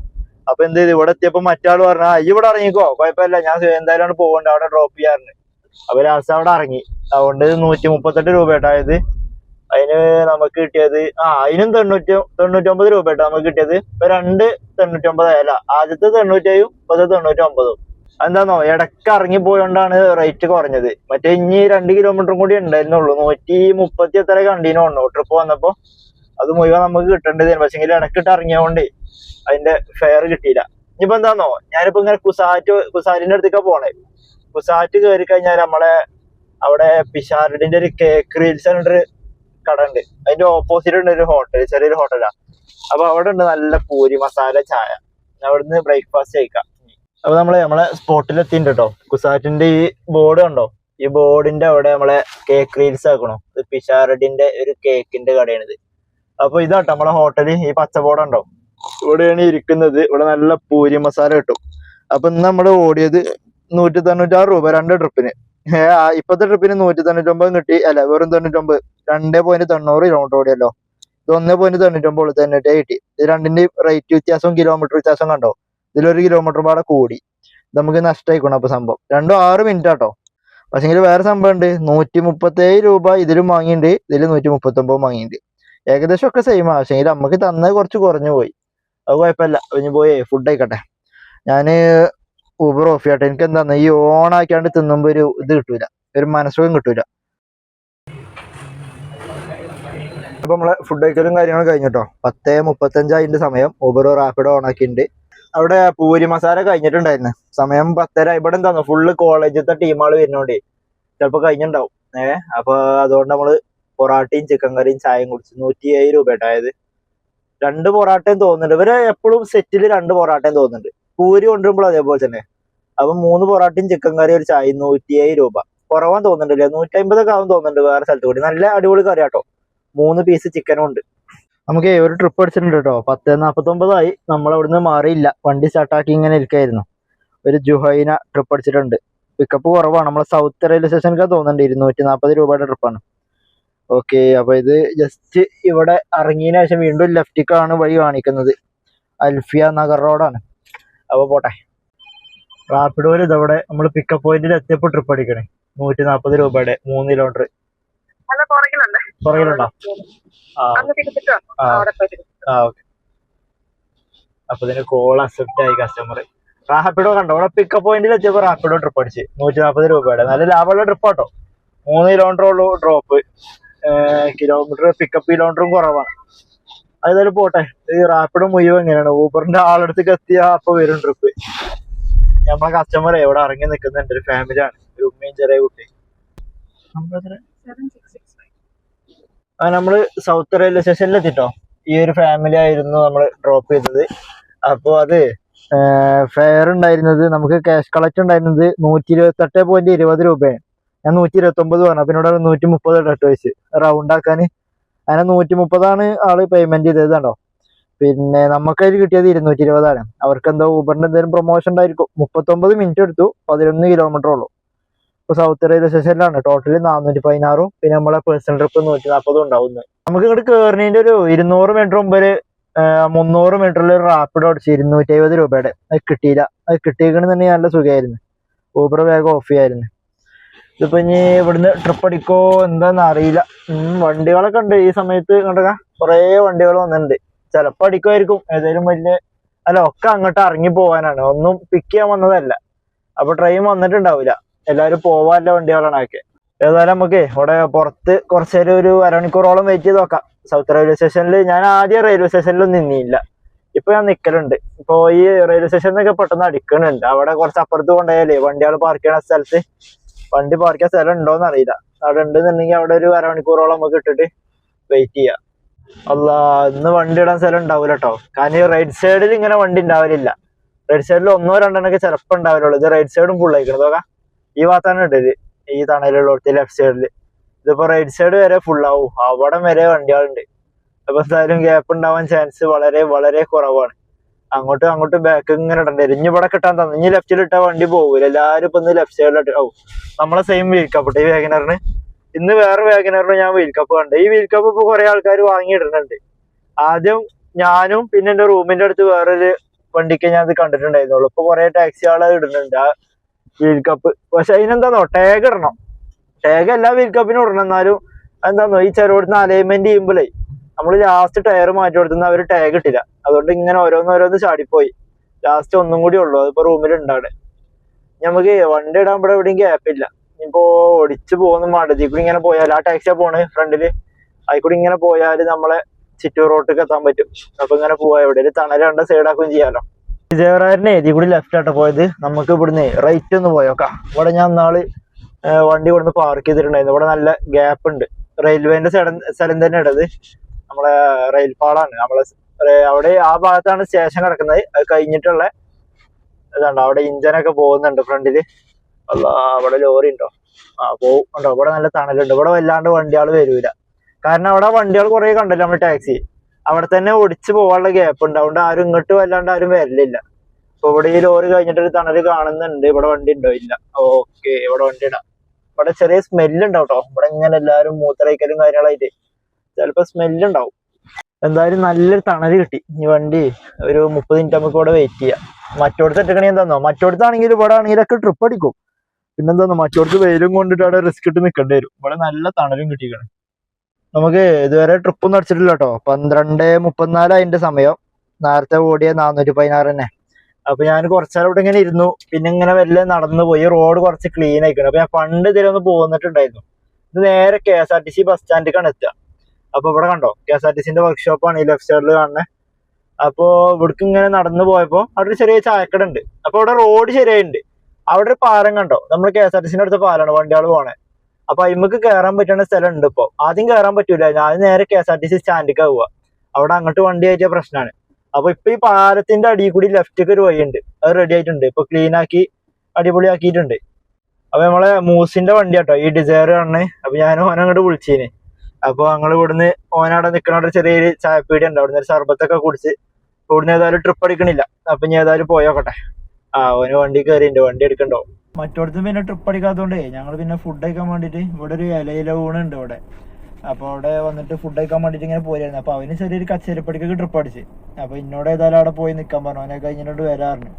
അപ്പൊ എന്ത് ചെയ്ത് ഇവിടെ എത്തിയപ്പോ മറ്റാൾ പറഞ്ഞ ഇവിടെ ഇറങ്ങിക്കോ, കുഴപ്പമില്ല, ഞാൻ എന്തായാലും പോകണ്ട, അവിടെ ഡ്രോപ്പ് ചെയ്യാറുണ്ട്. അപ്പൊ ലാസ്റ്റ് അവിടെ ഇറങ്ങി. അതുകൊണ്ട് 138 രൂപ കേട്ടോ ആയത്. അതിന് നമുക്ക് കിട്ടിയത് അതിനും 99 രൂപ കേട്ടോ നമുക്ക് കിട്ടിയത്. ഇപ്പൊ 2 99 അല്ല, ആദ്യത്തെ 97 ഇപ്പത്തെ 99. എന്താന്നോ ഇടക്ക് ഇറങ്ങി പോയോണ്ടാണ് റേറ്റ് കുറഞ്ഞത്. മറ്റേ ഇനി 2 കിലോമീറ്ററും കൂടി ഉണ്ടായിരുന്നുള്ളൂ, 130 എത്ര കണ്ടീനുണ്ടോ ട്രിപ്പ് വന്നപ്പോ. അത് മുഴുവൻ നമുക്ക് കിട്ടേണ്ടത്, പക്ഷെങ്കിൽ ഇടക്കിട്ട് ഇറങ്ങിയോണ്ടേ അതിന്റെ ഫെയർ കിട്ടിയില്ല. ഇനിയിപ്പോ എന്താന്നോ ഞാനിപ്പോ ഇങ്ങനെ കുസാറ്റിന്റെ അടുത്തേക്കാ പോണേ. കുസാറ്റ് കയറി കഴിഞ്ഞാൽ നമ്മളെ അവിടെ പിഷാരടിന്റെ ഒരു കേക്ക് റീൽസ് ഒരു കട ഉണ്ട്, അതിന്റെ ഓപ്പോസിറ്റ് ഉണ്ട് ഒരു ഹോട്ടൽ, ചെറിയൊരു ഹോട്ടലാ. അപ്പൊ അവിടെ ഉണ്ട് നല്ല പൂരി മസാല ചായ. അവിടുന്ന് ബ്രേക്ക്ഫാസ്റ്റ് കഴിക്കാം. അപ്പൊ നമ്മളെ സ്പോട്ടിൽ എത്തിയിട്ടുണ്ട് കേട്ടോ. കുസാറ്റിന്റെ ഈ ബോർഡ് കണ്ടോ, ഈ ബോർഡിന്റെ അവിടെ നമ്മളെ കേക്ക് റീൽസ് ആക്കണോ, ഇത് പിഷാരടിന്റെ ഒരു കേക്കിന്റെ കടയാണിത്. അപ്പൊ ഇതാട്ടോ നമ്മളെ ഹോട്ടല്. ഈ പച്ച ബോർഡ് ഉണ്ടോ, ഇവിടെയാണ് ഇരിക്കുന്നത്. ഇവിടെ നല്ല പൂരി മസാല കിട്ടും. അപ്പൊ ഇന്ന് നമ്മൾ ഓടിയത് 196 രൂപ 2 ട്രിപ്പിന്. ഇപ്പത്തെ ട്രിപ്പിന് 199 കിട്ടി. അല്ല, വെറും 99, 2.90 കിലോമീറ്റർ ഓടിയല്ലോ. ഇത് 1.99 തന്നെ കിട്ടി. ഇത് രണ്ടിന്റെ റേറ്റ് വ്യത്യാസവും കിലോമീറ്റർ വ്യത്യാസം കണ്ടോ. ഇതിലൊരു കിലോമീറ്റർ പാടെ കൂടി, നമുക്ക് നഷ്ടമായിക്കണം. അപ്പൊ സംഭവം രണ്ടും 6 മിനിറ്റ് ആട്ടോ. പക്ഷെങ്കിൽ വേറെ സംഭവം ഉണ്ട്, 137 രൂപ ഇതിലും വാങ്ങിയിട്ടുണ്ട്, ഇതിൽ 139 വാങ്ങിയിട്ടുണ്ട്. ഏകദേശം ഒക്കെ സെയിമാ. പക്ഷെങ്കിൽ നമുക്ക് തന്നത് കുറച്ച് കുറഞ്ഞു പോയി. അത് കുഴപ്പമില്ല, ഇനി പോയി ഫുഡ് ആയിക്കട്ടെ. ഞാന് ഊബർ ഓഫ് ചെയ്യട്ടെ. എനിക്ക് എന്താന്ന് ഈ ഓൺ ആക്കിയാണ്ട് തിന്നുമ്പോ ഒരു ഇത് കിട്ടൂല, ഒരു മനസ്സുഖം കിട്ടൂല. അപ്പൊ നമ്മളെ ഫുഡ് കഴിക്കലും കാര്യങ്ങളും കഴിഞ്ഞിട്ടോ. 10:35 അതിന്റെ സമയം. ഊബർ റാപ്പിഡോ ഓൺ ആക്കിയിട്ടുണ്ട്. അവിടെ പൂരി മസാല കഴിഞ്ഞിട്ടുണ്ടായിരുന്നു. സമയം 10:30. ഇവിടെ എന്താ ഫുള്ള് കോളേജിലത്തെ ടീമുകൾ വരുന്നോണ്ടേ ചിലപ്പോ കഴിഞ്ഞിട്ടുണ്ടാവും. അപ്പൊ അതുകൊണ്ട് നമ്മള് പൊറാട്ടയും ചിക്കൻ കറിയും ചായയും കുടിച്ചു. 107 രൂപ ആയത്. 2 പൊറാട്ടയും തോന്നുന്നുണ്ട്. ഇവര് എപ്പോഴും സെറ്റില് 2 പൊറാട്ടയും തോന്നുന്നുണ്ട്. പൂരി കൊണ്ടുവരുമ്പോൾ അതേപോലെ തന്നെ. അപ്പൊ 3 പൊറാട്ടയും ചിക്കൻ കറിയും ഒരു ചായയും 107 രൂപ. കുറവാൻ തോന്നുന്നുണ്ടല്ലേ, 150 ആവും തോന്നുന്നുണ്ട് വേറെ സ്ഥലത്ത് കൂടി. നല്ല അടിപൊളി കറി കേട്ടോ. 3 പീസ് ചിക്കനും ഉണ്ട്. നമുക്ക് ഒരു ട്രിപ്പ് അടിച്ചിട്ടുണ്ട് കേട്ടോ. 10:49 നമ്മൾ അവിടുന്ന് മാറിയില്ല. വണ്ടി സ്റ്റാർട്ടാക്കി ഇങ്ങനെ ഇരിക്കായിരുന്നു. ഒരു ജുഹൈന ട്രിപ്പ് അടിച്ചിട്ടുണ്ട്. പിക്കപ്പ് കുറവാണ്. നമ്മളെ സൗത്ത് റെയിൽവേ സ്റ്റേഷനിലേക്ക് തോന്നുന്നുണ്ട്. 240 രൂപയുടെ ട്രിപ്പാണ്. ഓക്കെ, അപ്പൊ ഇത് ജസ്റ്റ് ഇവിടെ ഇറങ്ങിയതിനു ശേഷം വീണ്ടും ലെഫ്റ്റിക്കാണ് വഴി കാണിക്കുന്നത്. അൽഫിയ നഗർ റോഡാണ്. അപ്പൊ പോട്ടെ. റാപ്പിഡോയിൽ ഇതവിടെ നമ്മൾ പിക്കപ്പ് പോയിന്റിൽ എത്തിയപ്പോൾ ട്രിപ്പ് അടിക്കണേ. 140 രൂപയുടെ 3 കിലോമീറ്റർ. പുറകിലുണ്ടോ? ഓക്കെ. അപ്പൊ ഇതിന് കോൾ അക്സെപ്റ്റ് ആയി കസ്റ്റമർ. റാപ്പിഡോ കണ്ടോ, ഇവിടെ പിക്കപ്പ് പോയിന്റിൽ എത്തിയപ്പോ റാപ്പിഡോ ട്രിപ്പ് അടിച്ച് 140 രൂപയുടെ. നല്ല ലാഭമുള്ള ട്രിപ്പ് കേട്ടോ. 3 കിലോമീറ്റർ ഉള്ളൂ ഡ്രോപ്പ്. കിലോമീറ്റർ പിക്കപ്പ് കിലോമീറ്ററും കുറവാണ്. അതേതായാലും പോട്ടെ. ഈ റാപ്പിഡോ മുഴുവൻ എങ്ങനെയാണ്, ഊബറിന്റെ ആളടുത്തേക്ക് എത്തിയ അപ്പൊ വരും ട്രിപ്പ്. നമ്മളെ കസ്റ്റമർ എവിടെ ഇറങ്ങി നിൽക്കുന്നുണ്ട്. ഒരു ഫാമിലിയാണ്, ഒരു ഉമ്മയും ചെറിയ കുട്ടി. നമ്മള് സൗത്ത് റെയിൽവേ സ്റ്റേഷനിൽ എത്തിട്ടോ. ഈ ഒരു ഫാമിലി ആയിരുന്നു നമ്മൾ ഡ്രോപ്പ് ചെയ്തത്. അപ്പൊ അത് ഫെയർ ഉണ്ടായിരുന്നത്, നമുക്ക് ക്യാഷ് കളക്ട് ഉണ്ടായിരുന്നത് 128.20 രൂപയാണ്. ഞാൻ 129 പറഞ്ഞു. പിന്നെ ഇവിടെ 130 ഇട്ട് വെച്ച് റൗണ്ട് ആക്കാന്. അങ്ങനെ 130 ആള് പേയ്മെന്റ് ചെയ്തത് കണ്ടോ. പിന്നെ നമുക്കതിൽ കിട്ടിയത് 220. അവർക്ക് എന്തോ ഊബറിന്റെ എന്തെങ്കിലും പ്രൊമോഷൻ ഉണ്ടായിരിക്കും. 39 മിനിറ്റ് എടുത്തു. 11 കിലോമീറ്റർ ഉള്ളൂ. ഇപ്പൊ സൗത്ത് റെയിൽവേ സ്റ്റേഷനിലാണ്. ടോട്ടല് 416. പിന്നെ നമ്മളെ പേഴ്സണൽ ട്രിപ്പ് 140 ഉണ്ടാവുന്നത്. നമുക്ക് ഇങ്ങോട്ട് കയറുന്നതിന്റെ ഒരു 200 മീറ്റർ മുമ്പിൽ 300 മീറ്ററിൽ ഒരു റാപ്പിഡോ അടിച്ച് 270 രൂപയുടെ. അത് കിട്ടിയില്ല. അത് കിട്ടിയിരിക്കണമെന്നുണ്ടെങ്കിൽ നല്ല സുഖമായിരുന്നു. ഊബർ വേഗം ഓഫ് ചെയ്യായിരുന്നു. ഇതിപ്പോ ഇനി ഇവിടുന്ന് ട്രിപ്പ് അടിക്കോ എന്താന്ന് അറിയില്ല. വണ്ടികളൊക്കെ ഉണ്ട് ഈ സമയത്ത്. കണ്ടക കുറെ വണ്ടികൾ വന്നിട്ടുണ്ട്. ചിലപ്പോ അടിക്കുമായിരിക്കും. ഏതായാലും വലിയ അല്ല, ഒക്കെ അങ്ങോട്ട് ഇറങ്ങി പോവാനാണ്. ഒന്നും പിക്ക് ചെയ്യാൻ വന്നതല്ല. അപ്പൊ ട്രെയിൻ വന്നിട്ടുണ്ടാവില്ല. എല്ലാവരും പോവാനുള്ള വണ്ടികളാണ് ആക്കെ. ഏതായാലും നമുക്ക് ഇവിടെ പുറത്ത് കുറച്ച് നേരം ഒരു അരമണിക്കൂറോളം വെയിറ്റ് ചെയ്ത് നോക്കാം. സൗത്ത് റെയിൽവേ സ്റ്റേഷനിൽ ഞാൻ ആദ്യം റെയിൽവേ സ്റ്റേഷനിലൊന്നും നിന്നില്ല. ഇപ്പൊ ഞാൻ നിൽക്കലുണ്ട്. ഇപ്പൊ ഈ റെയിൽവേ സ്റ്റേഷനിലൊക്കെ പെട്ടെന്ന് അടിക്കണുണ്ട്. അവിടെ കുറച്ച് അപ്പുറത്ത് കൊണ്ടുപോയാലേ വണ്ടികൾ പാർക്ക് ചെയ്യണ സ്ഥലത്ത് വണ്ടി പാർക്ക് ചെയ്യാൻ സ്ഥലം ഉണ്ടോന്ന് അറിയില്ല. അവിടെ ഉണ്ടെന്നുണ്ടെങ്കിൽ അവിടെ ഒരു അരമണിക്കൂറോളം നമുക്ക് ഇട്ടിട്ട് വെയിറ്റ് ചെയ്യാം. അല്ല, ഇന്ന് വണ്ടി ഇടാൻ സ്ഥലം ഉണ്ടാവില്ല കേട്ടോ. കാരണം ഈ റൈറ്റ് സൈഡിൽ ഇങ്ങനെ വണ്ടി ഉണ്ടാവില്ല. റൈറ്റ് സൈഡിൽ 1-2 ചിലപ്പോൾ ഉണ്ടാവില്ലുള്ളൂ. ഇത് റൈറ്റ് സൈഡും ഫുൾ ആയിക്കണം. നോക്കാം, ഈ ഭാഗത്താണ് ഇടല്. ഈ തണലുള്ളടത്ത് ലെഫ്റ്റ് സൈഡിൽ. ഇതിപ്പോ റൈറ്റ് സൈഡ് വരെ ഫുൾ ആവും. അവിടെ വരെ വണ്ടികളുണ്ട്. അപ്പൊ എന്തായാലും ഗ്യാപ്പ് ഉണ്ടാവാൻ ചാൻസ് വളരെ വളരെ കുറവാണ്. അങ്ങോട്ടും ബാക്ക് ഇങ്ങനെ ഇടണ്ടേ. ഇനി ഇവിടെ കിട്ടാൻ തന്നെ. ഇനി ലെഫ്റ്റിൽ ഇട്ടാ വണ്ടി പോകൂല. എല്ലാരും ഇപ്പൊ ഇന്ന് ലെഫ്റ്റ് സൈഡിലിട്ട് നമ്മളെ സെയിം വീൽ കപ്പ് ഈ വാഗനറിന്. ഇന്ന് വേറെ വാഗനറിന് ഞാൻ വീൽ കപ്പ് കണ്ടു. ഈ വീൽ കപ്പ് ഇപ്പൊ കുറെ ആൾക്കാർ വാങ്ങിയിടുന്നുണ്ട്. ആദ്യം ഞാനും പിന്നെ എന്റെ റൂമിന്റെ അടുത്ത് വേറൊരു വണ്ടിക്ക് ഞാൻ ഇത് കണ്ടിട്ടുണ്ടായിരുന്നുള്ളൂ. ഇപ്പൊ കുറെ ടാക്സി ആളെ ഇടുന്നുണ്ട് ആ വീൽ കപ്പ്. പക്ഷെ അതിനെന്താന്നോ ടാഗ് ഇടണം. ടാഗ് എല്ലാ വീൽ കപ്പിനും ഇടണം. എന്നാലും എന്താന്നോ ഈ ചെറുപടുത്തുന്ന അലൈൻമെന്റ് ചെയ്യുമ്പോഴേ നമ്മള് ലാസ്റ്റ് ടയർ മാറ്റി കൊടുത്തുന്ന അവര് ടാഗ് ഇട്ടില്ല. അതുകൊണ്ട് ഇങ്ങനെ ഓരോന്നോരോന്ന് ചാടിപ്പോയി. ലാസ്റ്റ് ഒന്നും കൂടി ഉള്ളു. അതിപ്പോ റൂമിലുണ്ടാടെ. നമുക്ക് വണ്ടി ഇടാൻ ഇവിടെ എവിടെയും ഗ്യാപ്പില്ല. ഇനിയിപ്പോ ഓടിച്ചു പോകുന്ന മടതി കൂടി ഇങ്ങനെ പോയാൽ ആ ടാക്സിയാ പോണ് ഫ്രണ്ടില്. അതിൽക്കൂടി ഇങ്ങനെ പോയാല് നമ്മളെ ചിറ്റൂർ റോട്ടിലേക്ക് എത്താൻ പറ്റും. അപ്പൊ ഇങ്ങനെ പോവാ. എവിടെ തണല് കണ്ട സൈഡാക്കുകയും ചെയ്യാലോ. വിജയവരാരനെ ഇതിൽ കൂടി ലെഫ്റ്റ് ആയിട്ട് പോയത്. നമുക്ക് ഇവിടുന്ന് റൈറ്റ് ഒന്ന് പോയോക്കാം. ഇവിടെ ഞാൻ നാള് വണ്ടി ഇവിടുന്ന് പാർക്ക് ചെയ്തിട്ടുണ്ടായിരുന്നു. ഇവിടെ നല്ല ഗ്യാപ്പ് ഉണ്ട്. റെയിൽവേന്റെ സ്ഥലം തന്നെ ഇടത്. നമ്മളെ റെയിൽപാളാണ്. അവിടെ ആ ഭാഗത്താണ് സ്റ്റേഷൻ കിടക്കുന്നത്. അത് കഴിഞ്ഞിട്ടുള്ള ഇതാണ്ടോ അവിടെ ഇഞ്ചനൊക്കെ പോകുന്നുണ്ട് ഫ്രണ്ടില്. അല്ല, അവിടെ ലോറി ഉണ്ടോ? പോവും. ഉണ്ടോ? ഇവിടെ നല്ല തണലുണ്ട്. ഇവിടെ വല്ലാണ്ട് വണ്ടികൾ വരൂല. കാരണം അവിടെ വണ്ടികൾ കുറെ കണ്ടല്ലോ നമ്മൾ ടാക്സി. അവിടെ തന്നെ ഓടിച്ചു പോകാനുള്ള ഗ്യാപ്പ് ഉണ്ട്. അതുകൊണ്ട് ആരും ഇങ്ങോട്ട് വല്ലാണ്ട് ആരും വരലില്ല. അപ്പൊ ഇവിടെ ഈ ലോറി കഴിഞ്ഞിട്ടൊരു തണല് കാണുന്നുണ്ട്. ഇവിടെ വണ്ടി ഉണ്ടോ? ഇല്ല. ഓക്കെ, ഇവിടെ വണ്ടി ഇടാം. ഇവിടെ ചെറിയ സ്മെല്ല് ഉണ്ടാവും കേട്ടോ. ഇവിടെ ഇങ്ങനെ എല്ലാവരും മൂത്രയിക്കലും കാര്യങ്ങളായിട്ട് ചിലപ്പോ സ്മെല്ല് ഉണ്ടാവും. എന്തായാലും നല്ലൊരു തണല് കിട്ടി. ഈ വണ്ടി ഒരു 30 മിനിറ്റ് നമുക്ക് ഇവിടെ വെയിറ്റ് ചെയ്യാം. മറ്റോടത്ത് ഇട്ടിക്കണേ എന്താന്നോ, മറ്റോടത്താണെങ്കിലും ഇവിടെ ആണെങ്കിലൊക്കെ ട്രിപ്പ് അടിക്കും. പിന്നെന്താന്നോ, മറ്റോടത്ത് വെയിലും കൊണ്ടിട്ട് അവിടെ റിസ്ക് ഇട്ട് നിൽക്കേണ്ടി വരും. ഇവിടെ നല്ല തണലും കിട്ടിക്കണം. നമുക്ക് ഇതുവരെ ട്രിപ്പൊന്നും അടിച്ചിട്ടില്ല കേട്ടോ. 12:34 അതിന്റെ സമയം. നേരത്തെ ഓടിയ 416 തന്നെ. അപ്പൊ ഞാൻ കുറച്ചാലും ഇവിടെ ഇങ്ങനെ ഇരുന്നു. പിന്നെ ഇങ്ങനെ വല്ല നടന്നു പോയി. റോഡ് കുറച്ച് ക്ലീൻ ആയിക്കണം. അപ്പൊ ഞാൻ പണ്ട് ഇതിലൊന്ന് പോന്നിട്ടുണ്ടായിരുന്നു. ഇത് നേരെ KSRTC ബസ് സ്റ്റാൻഡിലേക്കാണ് എത്തുക. അപ്പൊ ഇവിടെ കണ്ടോ KSRTCന്റെ വർക്ക്ഷോപ്പാണ് ഈ ലെഫ്റ്റ് സൈഡിൽ കാണുന്നത്. അപ്പോ ഇവിടേക്ക് ഇങ്ങനെ നടന്നു പോയപ്പോ അവിടെ ഒരു ചെറിയ ചായക്കട ഉണ്ട്. അപ്പൊ അവിടെ റോഡ് ശരിയായിട്ടുണ്ട്. അവിടെ ഒരു പാലം കണ്ടോ, നമ്മൾ KSRTCന്റെ അടുത്ത പാലാണ് വണ്ടികൾ പോണേ. അപ്പൊ അയിമക്ക് കയറാൻ പറ്റുന്ന സ്ഥലം ഉണ്ട്. ഇപ്പൊ ആദ്യം കയറാൻ പറ്റൂല, ഞാൻ നേരെ KSRTC സ്റ്റാൻഡിലേക്ക് പോവുക. അവിടെ അങ്ങോട്ട് വണ്ടി കയറ്റിയ പ്രശ്നമാണ്. അപ്പൊ ഇപ്പൊ ഈ പാലത്തിന്റെ അടിയിൽ കൂടി ലെഫ്റ്റേക്ക് ഒരു വഴിയുണ്ട്, അത് റെഡി ആയിട്ടുണ്ട്. ഇപ്പൊ ക്ലീൻ ആക്കി അടിപൊളി ആക്കിയിട്ടുണ്ട്. അപ്പൊ നമ്മളെ മൂസിന്റെ വണ്ടി കേട്ടോ ഈ ഡിസയർ ആണ്. അപ്പൊ ഞാൻ ഓനങ്ങോട്ട് വിളിച്ചീന്. അപ്പൊ ഞങ്ങൾ ഇവിടുന്ന് ഓനവിടെ നിൽക്കണ ചെറിയൊരു ചായപ്പീടി ഉണ്ട്, അവിടുന്ന് ഒരു സർബത്തൊക്കെ കുടിച്ച് ഇവിടുന്ന് ഏതായാലും ട്രിപ്പ് അടിക്കണില്ല. അപ്പൊ ഞാൻ ഏതായാലും പോയോക്കട്ടെ. ഓന് വണ്ടി കയറിണ്ട്, വണ്ടി എടുക്കണ്ടോ. മറ്റോടത്ത് പിന്നെ ട്രിപ്പ് അടിക്കാത്തതുകൊണ്ടേ ഞങ്ങൾ പിന്നെ ഫുഡ് കഴിക്കാൻ വേണ്ടിട്ട് ഇവിടെ ഒരു ഇലയില ഊണുണ്ട് ഇവിടെ. അപ്പൊ അവിടെ വന്നിട്ട് ഫുഡ് കഴിക്കാൻ വേണ്ടിട്ട് ഇങ്ങനെ പോരായിരുന്നു. അപ്പൊ അവന് ചെറിയൊരു കച്ചേരിപ്പടിക്കൊക്കെ ട്രിപ്പ് അടിച്ച്. അപ്പൊ എന്നോട് ഏതായാലും അവിടെ പോയി നിൽക്കാൻ പറഞ്ഞു. അവനെ കഴിഞ്ഞിട്ട് വരാറുണ്ട്.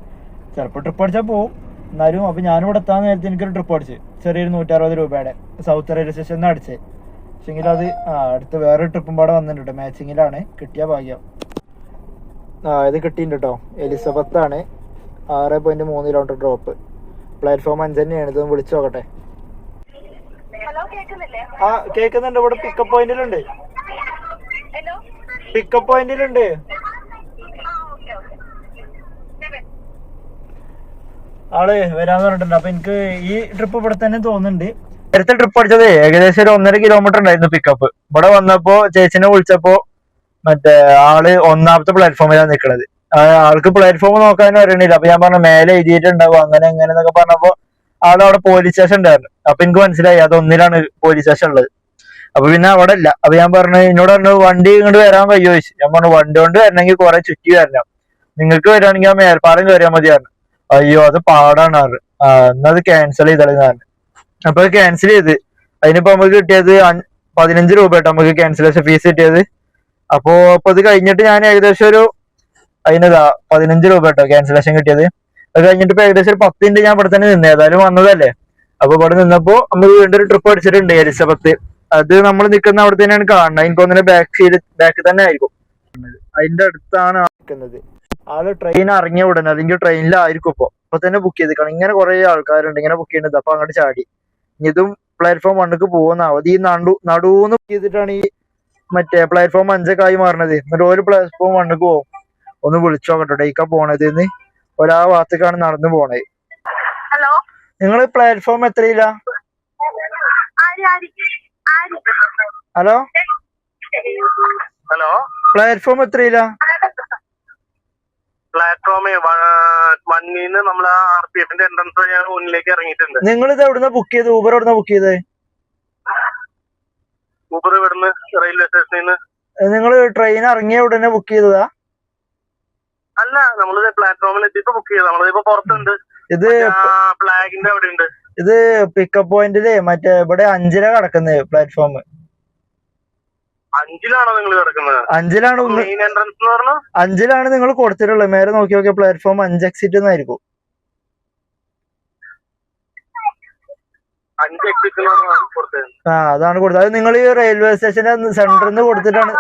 ചിലപ്പോൾ ട്രിപ്പ് അടിച്ചാൽ പോവും എന്നാലും. അപ്പൊ ഞാനിവിടെ എത്താൻ നേരത്തെ എനിക്കൊരു ട്രിപ്പ് അടിച്ച് ചെറിയൊരു 160 രൂപയുടെ സൗത്ത് റെയിൽവേ സ്റ്റേഷനിൽ അടിച്ചേ. പക്ഷെങ്കിൽ അത് അടുത്ത് വേറൊരു ട്രിപ്പും പാടെ വന്നിട്ടുണ്ട്. മാച്ചിങ്ങിലാണ്, കിട്ടിയ ഭാഗ്യം. ഇത് കിട്ടിയിട്ടുണ്ട് കേട്ടോ. എലിസബത്ത് ആണ്, 6.3 കിലോമീറ്റർ ഡ്രോപ്പ്. പ്ലാറ്റ്ഫോം 5 തന്നെയാണ്. ഇത് വിളിച്ചു നോക്കട്ടെ. കേക്കുന്നുണ്ട്. ഇവിടെ പിക്കപ്പ് പോയിന്റിലുണ്ട്, പിക്കപ്പ് പോയിന്റിലുണ്ട്. ആള് വരാന്ന് പറഞ്ഞിട്ടുണ്ട്. അപ്പൊ എനിക്ക് ഈ ട്രിപ്പ് ഇവിടെ തന്നെ തോന്നുന്നുണ്ട്. നേരത്തെ ട്രിപ്പ് അടിച്ചത് ഏകദേശം ഒരു 1.5 കിലോമീറ്റർ ഉണ്ടായിരുന്നു പിക്കപ്പ്. ഇവിടെ വന്നപ്പോ ചേച്ചിനെ വിളിച്ചപ്പോ മറ്റേ ആള് 1ാമത്തെ പ്ലാറ്റ്ഫോമിലാണ് നിൽക്കണത്. ആൾക്ക് പ്ലാറ്റ്ഫോം നോക്കാനും അറിയണില്ല. അപ്പൊ ഞാൻ പറഞ്ഞു മേലെ എഴുതിയിട്ടുണ്ടാവും അങ്ങനെ എങ്ങനെ എന്നൊക്കെ പറഞ്ഞപ്പോ ആള് അവിടെ പോലീസ് സ്റ്റേഷൻ ഉണ്ടായിരുന്നു. അപ്പൊ എനിക്ക് മനസ്സിലായി അത് 1ലാണ് പോലീസ് സ്റ്റേഷൻ ഉള്ളത്. അപ്പൊ പിന്നെ അവിടെ ഇല്ല. അപ്പൊ ഞാൻ പറഞ്ഞു, എന്നോട് പറഞ്ഞു വണ്ടി ഇങ്ങോട്ട് വരാൻ കഴിയുമോ ചോദിച്ചു. ഞാൻ പറഞ്ഞു വണ്ടി കൊണ്ട് വരണമെങ്കിൽ കുറെ ചുറ്റി വരണം, നിങ്ങൾക്ക് വരികയാണെങ്കിൽ ആ മേൽപ്പാലം കയറിയാൽ മതി പറഞ്ഞു. അയ്യോ അത് പാടാണ് പറഞ്ഞു. എന്നത് ക്യാൻസൽ ചെയ്തത് ഞാൻ. അപ്പൊ ക്യാൻസൽ ചെയ്ത് അതിനിപ്പോ നമുക്ക് കിട്ടിയത് 15 രൂപ കേട്ടോ നമുക്ക് ക്യാൻസലേഷൻ ഫീസ് കിട്ടിയത്. അപ്പൊ ഇത് കഴിഞ്ഞിട്ട് ഞാൻ ഏകദേശം ഒരു അതിനതാ 15 രൂപ കേട്ടോ ക്യാൻസലേഷൻ കിട്ടിയത്. അത് കഴിഞ്ഞിട്ട് ഇപ്പൊ ഏകദേശം ഒരു 10 മിനിറ്റ് ഞാൻ ഇവിടെ തന്നെ നിന്ന്. ഏതായാലും വന്നതല്ലേ. അപ്പൊ ഇവിടെ നിന്നപ്പോ നമ്മൾ വീണ്ടും ഒരു ട്രിപ്പ് അടിച്ചിട്ടുണ്ട് എലിസബത്ത്. അത് നമ്മൾ നിൽക്കുന്ന അവിടെ തന്നെയാണ് കാണുന്നത്. എനിക്ക് തോന്നുന്നത് ബാക്കിൽ തന്നെ ആയിരിക്കും. അതിന്റെ അടുത്താണ് നിൽക്കുന്നത്. ആള് ട്രെയിൻ ഇറങ്ങിയ ഉടനെ അല്ലെങ്കിൽ ട്രെയിനിലായിരിക്കും ഇപ്പൊ തന്നെ ബുക്ക് ചെയ്തിരിക്കണം. ഇങ്ങനെ കുറെ ആൾക്കാരുണ്ട് ഇങ്ങനെ ബുക്ക് ചെയ്യുന്നത്. അപ്പൊ അങ്ങോട്ട് ചാടി. ഇതും പ്ലാറ്റ്ഫോം 1ക്ക് പോകുന്നാവും. അത് ഈ നടുവെന്ന് ബുക്ക് ചെയ്തിട്ടാണ് ഈ മറ്റേ പ്ലാറ്റ്ഫോം 5 മാറണത്. എന്നിട്ട് ഒരു പ്ലാറ്റ്ഫോം 1ക്ക് പോകും. ഒന്ന് വിളിച്ചു നോക്കട്ടെ ഡേക്കാ പോണത് എന്ന്. ഒരാ ഭാഗത്തേക്കാണ് നടന്നു പോണത്. നിങ്ങള് പ്ലാറ്റ്ഫോം എത്രയില്ല? ഹലോ ഹലോ, പ്ലാറ്റ്ഫോം എത്രയില്ല? പ്ലാറ്റ്ഫോമേ 1ന്ന് നമ്മൾ RPFന്റെ എൻട്രൻസ് ഞാൻ മുന്നിലേക്ക് ഇറങ്ങിയിട്ടുണ്ട്. നിങ്ങൾ ഇത് എവിടുന്ന ബുക്ക് ചെയ്ത്? ഊബർ എവിടുന്ന ബുക്ക് ചെയ്തത്? ഊബർ ഇവിടുന്ന് റെയിൽവേ സ്റ്റേഷനിൽ നിന്ന്. നിങ്ങൾ ട്രെയിൻ ഇറങ്ങിയ ഉടനെ ബുക്ക് ചെയ്തതാ? അല്ല, നമ്മള് പ്ലാറ്റ്ഫോമിൽ എത്തിയപ്പോ ബുക്ക് ചെയ്ത. നമ്മളിപ്പോ പുറത്തുണ്ട്. ഇത് ഫ്ലാഗിന്റെ അവിടെ ഉണ്ട്. ഇത് പിക്കപ്പ് പോയിന്റില് മറ്റേ ഇവിടെ 5ലാ കിടക്കുന്നത് പ്ലാറ്റ്ഫോം. 5ലാണോ നിങ്ങൾ കിടക്കുന്നത്? 5ലാണ്. മെയിൻ എൻട്രൻസ് എന്ന് പറഞ്ഞാൽ 5ലാണ് നിങ്ങൾ കൊടുത്തിട്ടുള്ളത്. മേലെ നോക്കി നോക്കിയ പ്ലാറ്റ്ഫോം 5 എക്സിറ്റ് എന്നായിരിക്കും. 5 എക്സിറ്റ് കൊടുത്തത്. അതാണ് കൊടുത്തത്. അത് നിങ്ങൾ ഈ റെയിൽവേ സ്റ്റേഷന്റെ സെന്ററിൽ നിന്ന് കൊടുത്തിട്ടാണ്.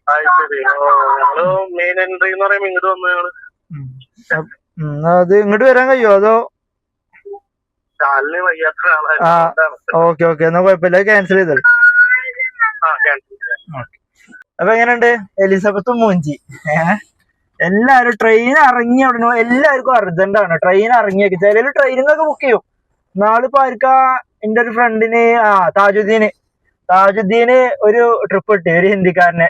ഞങ്ങള് മെയിൻ എൻട്രി എന്ന് പറയുമ്പോ ഇങ്ങോട്ട് വന്നു ഞങ്ങള്. അത് ഇങ്ങോട്ട് വരാൻ കഴിയുമോ അതോ? കാലിന് വയ്യാത്ത ഓക്കെ ഓക്കെ, എന്നാ കുഴപ്പമില്ല, ക്യാൻസൽ ചെയ്തത്. അപ്പൊ എങ്ങനെയുണ്ട് എലിസബത്തും മൂഞ്ചി? എല്ലാരും ട്രെയിൻ ഇറങ്ങിയ ഉടനെ എല്ലാവർക്കും അർജന്റ് ആണ്. ട്രെയിൻ ഇറങ്ങിയൊക്കെ ചിലര് ട്രെയിനിന്നൊക്കെ ബുക്ക് ചെയ്യും. നാളിപ്പോ ആർക്കാ എന്റെ ഒരു ഫ്രണ്ടിന് താജുദ്ദീന് ഒരു ട്രിപ്പ് കിട്ടി, ഒരു ഹിന്ദിക്കാരനെ.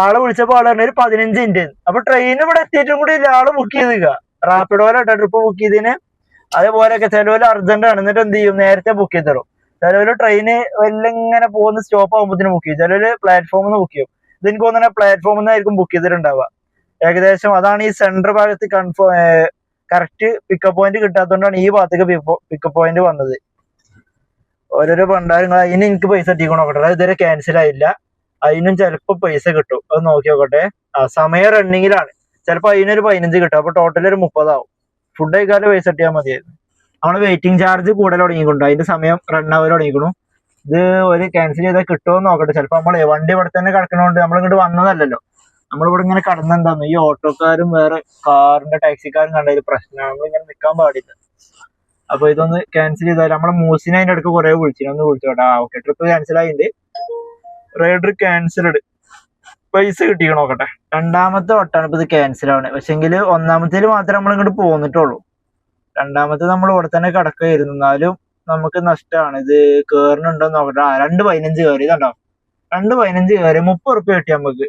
ആളെ വിളിച്ചപ്പോ ആള് പറഞ്ഞ ഒരു 15 മിനിറ്റ്. അപ്പൊ ട്രെയിൻ ഇവിടെ എത്തിയിട്ടും കൂടി ഇല്ല, ആള് ബുക്ക് ചെയ്തിരിക്കുക. റാപ്പിഡോയിലാട്ടോ ട്രിപ്പ് ബുക്ക് ചെയ്തതിന്. അതേപോലെയൊക്കെ ചിലവര് അർജന്റ് ആണ്, എന്നിട്ട് എന്ത് ചെയ്യും, നേരത്തെ ബുക്ക് ചെയ്ത് തരും. ചിലവര് ട്രെയിന് ഇങ്ങനെ പോകുന്ന സ്റ്റോപ്പ് ആകുമ്പോഴത്തേന് ബുക്ക് ചെയ്യും. ചിലവര് പ്ലാറ്റ്ഫോമിൽ നിന്ന് ബുക്ക് ചെയ്യും. ഇതെനിക്ക് തോന്നുന്നത് പ്ലാറ്റ്ഫോമിൽ നിന്നായിരിക്കും ബുക്ക് ചെയ്തിട്ടുണ്ടാവുക ഏകദേശം. അതാണ് ഈ സെൻട്രൽ ഭാഗത്ത് കറക്റ്റ് പിക്കപ്പ് പോയിന്റ് കിട്ടാത്തതുകൊണ്ടാണ് ഈ ഭാഗത്തേക്ക് പിക്കപ്പ് പോയിന്റ് വന്നത്. ഓരോരോ ഭണ്ടാരങ്ങൾ. അതിന് എനിക്ക് പൈസ എത്തിക്കണം നോക്കട്ടെ. അത് ഇതുവരെ ക്യാൻസൽ ആയില്ല. അതിനും ചിലപ്പോ പൈസ കിട്ടും, അത് നോക്കി നോക്കട്ടെ. സമയം റണ്ണിങ്ങിലാണ്. ചിലപ്പോ അതിനൊരു 15 കിട്ടും. അപ്പൊ ടോട്ടൽ ഒരു 30 ആവും. ഫുഡ് കഴിക്കാതെ പൈസ എത്തിയാൽ മതിയായിരുന്നു. നമ്മള് വെയിറ്റിംഗ് ചാർജ് കൂടുതൽ തുടങ്ങിക്കൊണ്ട് അതിന്റെ സമയം റൺ ആവൽ തുടങ്ങിക്കണു. ഇത് ഒരു ക്യാൻസൽ ചെയ്താൽ കിട്ടുമോ നോക്കട്ടെ. ചിലപ്പോ നമ്മളെ വണ്ടി ഇവിടെ തന്നെ കിടക്കണോണ്ട് നമ്മൾ ഇങ്ങോട്ട് വന്നതല്ലല്ലോ. നമ്മളിവിടെ ഇങ്ങനെ കടന്നെന്താന്ന് ഈ ഓട്ടോക്കാരും വേറെ കാറിന്റെ ടാക്സിക്കാരും കണ്ടതിൽ പ്രശ്നമാണ്. നമ്മളിങ്ങനെ നിൽക്കാൻ പാടില്ല. അപ്പൊ ഇതൊന്ന് ക്യാൻസൽ ചെയ്താൽ നമ്മളെ മൂസിനെ അതിന്റെ അടുക്ക് കുറെ വിളിച്ചു, ഒന്ന് വിളിച്ചോട്ടെ. ഓക്കെ, ട്രിപ്പ് ക്യാൻസൽ ആയിട്ടുണ്ട്, റൈഡർ ക്യാൻസൽഡ്, പൈസ കിട്ടിക്കണ നോക്കട്ടെ. രണ്ടാമത്തെ വട്ടാണ് ഇപ്പൊ ഇത് ക്യാൻസൽ ആണ്. പക്ഷെങ്കിൽ ഒന്നാമത്തേൽ മാത്രമേ നമ്മൾ ഇങ്ങോട്ട് പോന്നിട്ടുള്ളൂ. രണ്ടാമത്തെ നമ്മൾ ഇവിടെ തന്നെ കിടക്കായിരുന്നു, എന്നാലും നമുക്ക് നഷ്ടമാണ്. ഇത് കേറുന്നുണ്ടോ നോക്കട്ടെ. 2.15 കയറി, ഇതുണ്ടോ 2.15 കയറി 30 റുപ്യ കിട്ടി നമുക്ക്,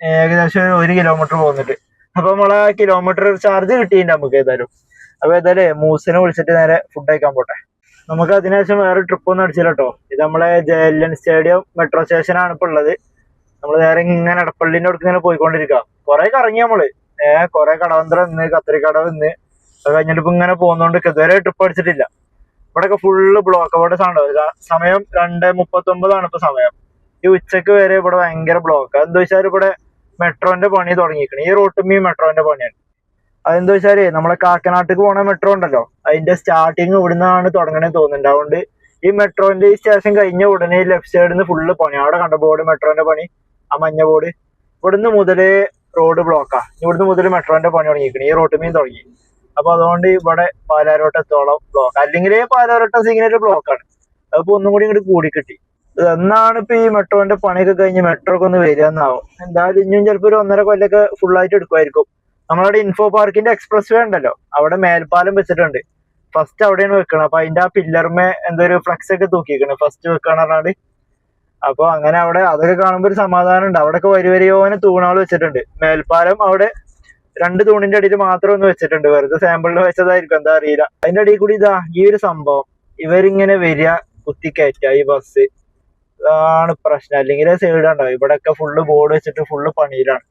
ഏകദേശം 1 കിലോമീറ്റർ പോന്നിട്ട്. അപ്പൊ നമ്മളെ കിലോമീറ്റർ ചാർജ് കിട്ടിയിട്ടുണ്ട് നമുക്ക് ഏതായാലും. അപ്പൊ ഏതായാലും മൂസിനെ വിളിച്ചിട്ട് നേരെ ഫുഡ് കഴിക്കാൻ പോട്ടെ. നമുക്ക് അതിനുശേഷം വേറെ ട്രിപ്പ് ഒന്നും അടിച്ചില്ല കേട്ടോ. ഇത് നമ്മളെ ജെഎൽഎൻ സ്റ്റേഡിയം മെട്രോ സ്റ്റേഷനാണ് ഇപ്പൊ ഉള്ളത്. നമ്മള് നേരെ ഇങ്ങനെ എടപ്പള്ളിന്റെ അടുത്ത് ഇങ്ങനെ പോയിക്കൊണ്ടിരിക്കുക. കുറെ കറങ്ങി നമ്മള്, കുറെ കടവന്തരം ഇന്ന്, കത്തിരിക്കടവ് ഇന്ന്, അത് കഴിഞ്ഞിട്ട് ഇപ്പൊ ഇങ്ങനെ പോകുന്നോണ്ട് ഇതുവരെ ട്രിപ്പ് അടിച്ചിട്ടില്ല. ഇവിടെയൊക്കെ ഫുള്ള് ബ്ലോക്ക്. അവിടെ സമയം 2:39 ഇപ്പൊ സമയം. ഈ ഉച്ചക്ക് വരെ ഇവിടെ ഭയങ്കര ബ്ലോക്ക്. അതെന്താ വെച്ചാൽ ഇവിടെ മെട്രോന്റെ പണി തുടങ്ങിയിരിക്കണം. ഈ റൂട്ടും ഈ മെട്രോന്റെ പണിയാണ്. അതെന്താ വെച്ചാല് നമ്മളെ കാക്കനാട്ടിക്ക് പോണ മെട്രോ ഉണ്ടല്ലോ, അതിന്റെ സ്റ്റാർട്ടിങ് ഇവിടുന്നാണ് തുടങ്ങണേന്ന് തോന്നുന്നുണ്ട്. അതുകൊണ്ട് ഈ മെട്രോന്റെ ഈ സ്റ്റേഷൻ കഴിഞ്ഞ ഉടനെ ലെഫ്റ്റ് സൈഡിൽ നിന്ന് ഫുള്ള് പണി. അവിടെ കണ്ട ബോർഡ്, മെട്രോന്റെ പണി, ആ മഞ്ഞ ബോർഡ്. ഇവിടുന്ന് മുതല് റോഡ് ബ്ലോക്കാ. ഇവിടുന്ന് മുതൽ മെട്രോന്റെ പണി തുടങ്ങിയിരിക്കണം. ഈ റോട്ടുമീൻ തുടങ്ങി. അപ്പൊ അതുകൊണ്ട് ഇവിടെ പാലാരോട്ടത്തോളം ബ്ലോക്ക്. അല്ലെങ്കിൽ പാലാരോട്ട സിഗ്നൽ ബ്ലോക്കാണ്. അതിപ്പോ ഒന്നും കൂടി ഇങ്ങോട്ട് കൂടി കിട്ടി. എന്നാണ് ഇപ്പൊ ഈ മെട്രോന്റെ പണിയൊക്കെ കഴിഞ്ഞ് മെട്രോ ഒക്കെ ഒന്ന് വരിക എന്നാവും. എന്തായാലും ഇനിയും ചിലപ്പോ ഒരു 1.5 കൊല്ലൊക്കെ ഫുൾ ആയിട്ട് എടുക്കുമായിരിക്കും. നമ്മളവിടെ ഇൻഫോ പാർക്കിന്റെ എക്സ്പ്രസ് വേ ഉണ്ടല്ലോ, അവിടെ മേൽപ്പാലം വെച്ചിട്ടുണ്ട്. ഫസ്റ്റ് അവിടെയാണ് വെക്കണം. അപ്പൊ അതിന്റെ ആ പില്ലർമേ എന്തോ ഒരു ഫ്ലക്സ് ഒക്കെ തൂക്കിക്കണം, ഫസ്റ്റ് വെക്കണം പറഞ്ഞാല്. അപ്പൊ അങ്ങനെ അവിടെ അതൊക്കെ കാണുമ്പോ ഒരു സമാധാനം ഉണ്ട്. അവിടെയൊക്കെ വരിയോനെ തൂണാൾ വെച്ചിട്ടുണ്ട്. മേൽപ്പാലം അവിടെ 2 തൂണിന്റെ അടിയിൽ മാത്രം ഒന്ന് വെച്ചിട്ടുണ്ട്. വെറുതെ സാമ്പിളിന് വെച്ചതായിരിക്കും, എന്താ അറിയില്ല. അതിന്റെ അടിയിൽ കൂടി ഇതാ ഈ ഒരു സംഭവം, ഇവരിങ്ങനെ വരിക, കുത്തിക്കയറ്റ ഈ ബസ്. ഇതാണ് പ്രശ്നം. അല്ലെങ്കിൽ സൈഡ് ഉണ്ടാവും. ഇവിടെയൊക്കെ ഫുള്ള് ബോർഡ് വെച്ചിട്ട് ഫുള്ള് പണിയിലാണ്.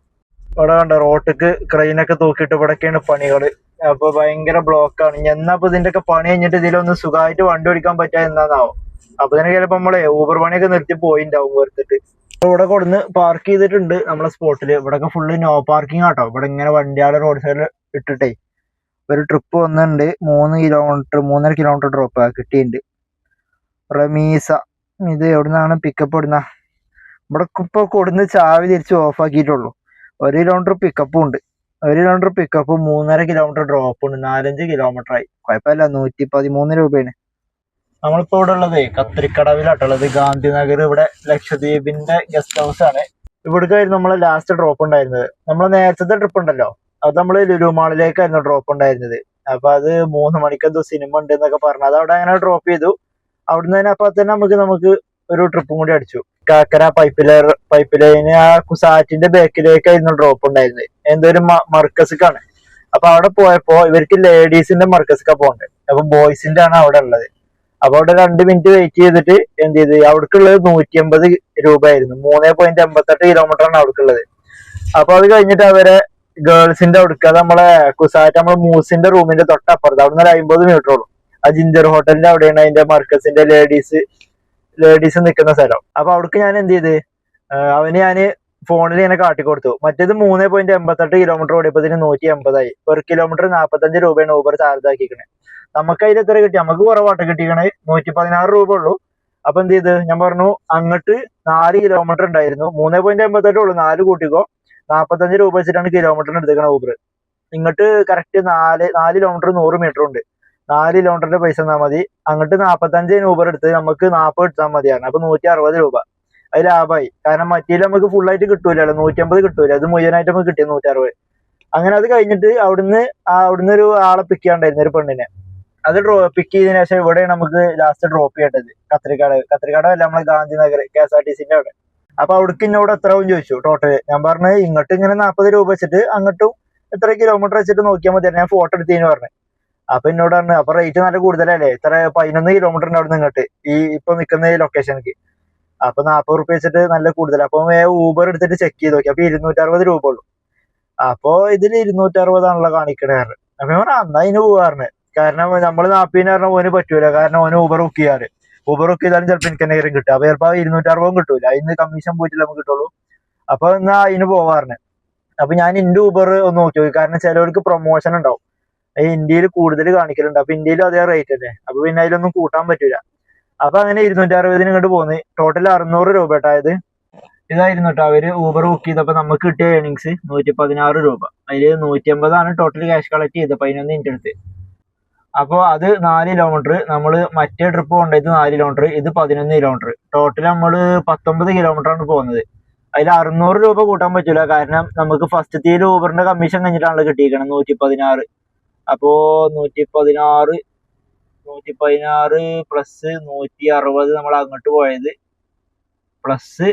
ഇവിടെ കണ്ട റോട്ടിക്ക് ക്രെയിനൊക്കെ തൂക്കിയിട്ട് ഇവിടെയൊക്കെയാണ് പണികള്. അപ്പൊ ഭയങ്കര ബ്ലോക്കാണ്. എന്നാ ഇപ്പൊ ഇതിന്റെ ഒക്കെ പണി കഴിഞ്ഞിട്ട് ഇതിലൊന്ന് സുഖമായിട്ട് വണ്ടി ഓടിക്കാൻ പറ്റാ എന്താന്നാവും. അപ്പൊ ഇതിന് ചിലപ്പോ നമ്മളെ ഊബർ പണിയൊക്കെ നിർത്തി പോയിണ്ടാവും വെറുത്തിട്ട്. ഇവിടെ കൊടുന്ന് പാർക്ക് ചെയ്തിട്ടുണ്ട് നമ്മളെ സ്പോട്ടില്. ഇവിടെയൊക്കെ ഫുള്ള് നോ പാർക്കിംഗ് ആട്ടോ. ഇവിടെ ഇങ്ങനെ വണ്ടിയാളെ റോഡ് സൈഡിൽ ഇട്ടിട്ടേ ഒരു ട്രിപ്പ് വന്നിട്ടുണ്ട്. 3 കിലോമീറ്റർ 3.5 കിലോമീറ്റർ ഡ്രോപ്പ് കിട്ടിയിട്ടുണ്ട്. റമീസ, ഇത് എവിടുന്നാണ് പിക്കപ്പ് ഇടുന്ന? ഇവിടെ ഇപ്പൊ കൊടുന്ന് ചാവി തിരിച്ച് ഓഫ് ആക്കിയിട്ടുള്ളൂ. 1 കിലോമീറ്റർ പിക്കപ്പും ഉണ്ട്. 1 കിലോമീറ്റർ പിക്കപ്പ്, 3.5 കിലോമീറ്റർ ഡ്രോപ്പ് ഉണ്ട്. 4-5 കിലോമീറ്റർ ആയി. കുഴപ്പമില്ല. 113 രൂപയാണ്. നമ്മളിപ്പോ ഇവിടെ ഉള്ളത് കത്തിരിക്കടവിലാട്ടുള്ളത്, ഗാന്ധിനഗർ. ഇവിടെ ലക്ഷദ്വീപിന്റെ ഗസ്റ്റ് ഹൗസ് ആണ്. ഇവിടേക്കായിരുന്നു നമ്മളെ ലാസ്റ്റ് ഡ്രോപ്പ് ഉണ്ടായിരുന്നത്. നമ്മളെ നേരത്തെ ട്രിപ്പ് ഉണ്ടല്ലോ, അത് നമ്മള് ലുലു മാളിലേക്കായിരുന്നു ഡ്രോപ്പ് ഉണ്ടായിരുന്നത്. അപ്പൊ അത് 3 മണിക്ക് എന്തോ സിനിമ ഉണ്ട് എന്നൊക്കെ പറഞ്ഞു, അത് അവിടെ അങ്ങനെ ഡ്രോപ്പ് ചെയ്തു. അവിടുന്ന് തന്നെ അപ്പൊ തന്നെ നമുക്ക് ഒരു ട്രിപ്പും കൂടി അടിച്ചു. കാക്കര പൈപ്പ് ലൈന് ആ കുസാറ്റിന്റെ ബാക്കിലേക്കായിരുന്നു ഡ്രോപ്പ് ഉണ്ടായിരുന്നത്. എന്തോ ഒരു മർക്കസിക്കാണ്. അപ്പൊ അവിടെ പോയപ്പോ ഇവർക്ക് ലേഡീസിന്റെ മർക്കസിക്കാ പോകണ്ടത്. അപ്പൊ ബോയ്സിന്റെ ആണ് അവിടെ ഉള്ളത്. അപ്പൊ അവിടെ 2 മിനിറ്റ് വെയിറ്റ് ചെയ്തിട്ട് എന്ത് ചെയ്ത്, അവിടേക്കുള്ളത് 180 രൂപയായിരുന്നു. 3.88 കിലോമീറ്റർ ആണ് അവിടേക്കുള്ളത്. അപ്പൊ അത് കഴിഞ്ഞിട്ട് അവരെ ഗേൾസിന്റെ അവിടേക്ക്, അത് നമ്മളെ കുസാറ്റ് നമ്മളെ മൂസിന്റെ റൂമിന്റെ തൊട്ടപ്പുറത്ത്, അവിടെ നിന്ന് 50 മീറ്റർ ഉള്ളൂ. ആ ജിഞ്ചർ ഹോട്ടലിന്റെ അവിടെയാണ് അതിന്റെ മർക്കസിന്റെ ലേഡീസ് നിൽക്കുന്ന സ്ഥലം. അപ്പൊ അവിടേക്ക് ഞാൻ എന്ത് ചെയ്ത്, അവന് ഞാന് ഫോണിൽ ഇങ്ങനെ കാട്ടിക്കൊടുത്തു. മറ്റേത് 3.88 കിലോമീറ്റർ ഓടിയപ്പോ 180 ആയി. പെർ കിലോമീറ്റർ 45 രൂപയാണ് ഊബർ ചാർജ് ആക്കിക്കണേ. നമുക്ക് അതിൽ എത്ര കിട്ടി? നമുക്ക് കുറവാട്ട് കിട്ടിക്കണേ, 116 രൂപ ഉള്ളൂ. അപ്പൊ എന്ത് ചെയ്ത്, ഞാൻ പറഞ്ഞു അങ്ങോട്ട് 4 കിലോമീറ്റർ ഉണ്ടായിരുന്നു, 3.88 ഉള്ളൂ, 4 കൂട്ടിക്കോ, 45 രൂപ വെച്ചിട്ടാണ് കിലോമീറ്ററിന് എടുത്തേക്കണ ഊബർ. ഇങ്ങോട്ട് കറക്റ്റ് 4 കിലോമീറ്റർ 100 മീറ്റർ ഉണ്ട്. 4 കിലോമീറ്ററിന്റെ പൈസ തന്നാൽ മതി. അങ്ങോട്ട് 45 ഊബർ എടുത്ത് നമുക്ക് 40 എടുത്താൽ മതിയാണ്. അപ്പൊ 160 രൂപ അത് ലാഭമായി. കാരണം മറ്റേ നമുക്ക് ഫുൾ ആയിട്ട് കിട്ടൂലല്ലോ, 150 കിട്ടൂല. അത് മുഴുവനായിട്ട് നമുക്ക് കിട്ടിയ 160. അങ്ങനെ അത് കഴിഞ്ഞിട്ട് അവിടുന്ന് ഒരു ആളെ പിക്ക് ചെയ്യാണ്ടായിരുന്നു, ഒരു പെണ്ണിനെ. അത് പിക്ക് ചെയ്തതിനു ശേഷം ഇവിടെയാണ് നമുക്ക് ലാസ്റ്റ് ഡ്രോപ്പ് ചെയ്യേണ്ടത്. കത്തിരിക്കാടല്ല, നമ്മളെ ഗാന്ധിനഗർ KSRTC അവിടെ. അപ്പൊ അവിടേക്ക് എന്നോട് എത്രവും ചോദിച്ചു ടോട്ടല്. ഞാൻ പറഞ്ഞത് ഇങ്ങോട്ട് ഇങ്ങനെ 40 രൂപ വെച്ചിട്ട്, അങ്ങോട്ടും എത്ര കിലോമീറ്റർ വെച്ചിട്ട് നോക്കിയാൽ മതി. ഞാൻ ഫോട്ടോ എടുത്തതിന് പറഞ്ഞു. അപ്പൊ എന്നോട് പറഞ്ഞു, അപ്പൊ റേറ്റ് നല്ല കൂടുതലല്ലേ, ഇത്ര 11 കിലോമീറ്റർ ഉണ്ട് അവിടെ ഇങ്ങോട്ട് ഈ ഇപ്പൊ നിൽക്കുന്ന ഈ ലൊക്കേഷനിക്ക്. അപ്പൊ 40 റുപ്യ വെച്ചിട്ട് നല്ല കൂടുതൽ. അപ്പൊ ഊബർ എടുത്തിട്ട് ചെക്ക് ചെയ്ത് നോക്കി. അപ്പൊ 260 രൂപ ഉള്ളൂ. അപ്പൊ ഇതിൽ 260 ആണല്ലോ കാണിക്കണേ. അപ്പൊ ഞാൻ പറഞ്ഞു എന്നാ ഇതിന് പോവാറിന്. കാരണം നമ്മള് 40 പറഞ്ഞാൽ ഓന് പറ്റൂല. കാരണം ഓന് ഊബർ ബുക്ക് ചെയ്യാറ്. ഊബർ ബുക്ക് ചെയ്താലും ചിലപ്പോൾ എനിക്ക് തന്നെ കിട്ടും. അപ്പൊ ചിലപ്പോ 260 കിട്ടൂല. അതിന് കമ്മീഷൻ പോയിട്ടില്ല നമുക്ക് കിട്ടുള്ളൂ. അപ്പൊ എന്നാ അതിന് പോവാറിന്. അപ്പൊ ഞാൻ ഇന്റെ ഊബർ ഒന്ന് നോക്കി നോക്കി. കാരണം ചിലവർക്ക് പ്രൊമോഷൻ ഉണ്ടാവും. ഇന്ത്യയിൽ കൂടുതൽ കാണിക്കലുണ്ട്. അപ്പൊ ഇന്ത്യയിലും അതേ റേറ്റ് തന്നെ. അപ്പൊ പിന്നെ അതിലൊന്നും കൂട്ടാൻ പറ്റൂല. അപ്പൊ അങ്ങനെ 260 ഇങ്ങോട്ട് പോന്ന്. ടോട്ടൽ 600 രൂപ കേട്ടോ. ഇതായിരുന്നു കേട്ടോ അവര് ഊബർ ബുക്ക് ചെയ്തപ്പോ നമുക്ക് കിട്ടിയ ഏണിങ്സ് 116 രൂപ. അതില് 180 ടോട്ടൽ ക്യാഷ് കളക്ട് ചെയ്തത് 11 മിനിറ്റ് എടുത്ത്. അപ്പോൾ അത് 4 കിലോമീറ്റർ, നമ്മൾ മറ്റേ ട്രിപ്പ് കൊണ്ടുപോയത് 4 കിലോമീറ്റർ, ഇത് 11 കിലോമീറ്റർ. ടോട്ടൽ നമ്മൾ 19 കിലോമീറ്റർ ആണ് പോകുന്നത്. അതിൽ 600 രൂപ കൂട്ടാൻ പറ്റില്ല, കാരണം നമുക്ക് ഫസ്റ്റത്തെ ഊബറിന്റെ കമ്മീഷൻ കഴിഞ്ഞിട്ടാണല്ലോ കിട്ടിയിരിക്കണം 116. അപ്പോൾ 116 പ്ലസ് 160 നമ്മൾ അങ്ങോട്ട് പോയത്, പ്ലസ്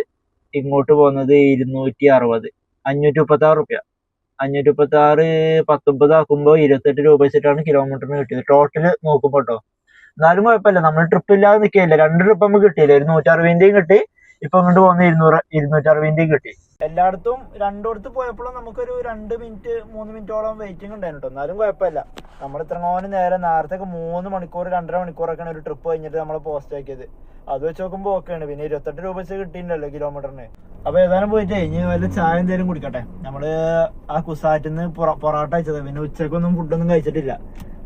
ഇങ്ങോട്ട് പോകുന്നത് 260, 536 റുപ്യ. 536 19 ആക്കുമ്പോൾ 28 രൂപ വെച്ചിട്ടാണ് കിലോമീറ്ററിന് കിട്ടിയത് ടോട്ടൽ നോക്കുമ്പോൾ കേട്ടോ. എന്നാലും കുഴപ്പമില്ല, നമ്മൾ ട്രിപ്പ് ഇല്ലാതെ നിൽക്കില്ല. 2 ട്രിപ്പ് നമുക്ക് കിട്ടിയില്ല, 160ന്റെയും കിട്ടി, ഇപ്പൊ ഇങ്ങോട്ട് പോകുന്ന 260ന്റെയും കിട്ടി. എല്ലായിടത്തും രണ്ടിടത്ത് പോയപ്പോഴും നമുക്കൊരു 2 മിനിറ്റ് 3 മിനിറ്റോളം വെയിറ്റിംഗ് ഉണ്ടായിരുന്നു കേട്ടോ. എന്നാലും കുഴപ്പമില്ല, നമ്മൾ ഇത്രങ്ങോനും നേരത്തെ 3 മണിക്കൂർ 2.5 മണിക്കൂറൊക്കെയാണ് ഒരു ട്രിപ്പ് കഴിഞ്ഞിട്ട് നമ്മൾ പോസ്റ്റ് ആക്കിയത്. അത് വെച്ച് നോക്കുമ്പോൾ ഓക്കെയാണ്. പിന്നെ 28 രൂപ വെച്ച് കിട്ടിയിട്ടുണ്ടല്ലോ കിലോമീറ്ററിന്. അപ്പൊ ഏതായാലും പോയിട്ട് ഇനി വല്ല ചായ എന്തെങ്കിലും കുടിക്കട്ടെ. നമ്മള് ആ കുസാറ്റിന്ന് പൊറോട്ട അയച്ചത്, പിന്നെ ഉച്ചക്കൊന്നും ഫുഡൊന്നും കഴിച്ചിട്ടില്ല.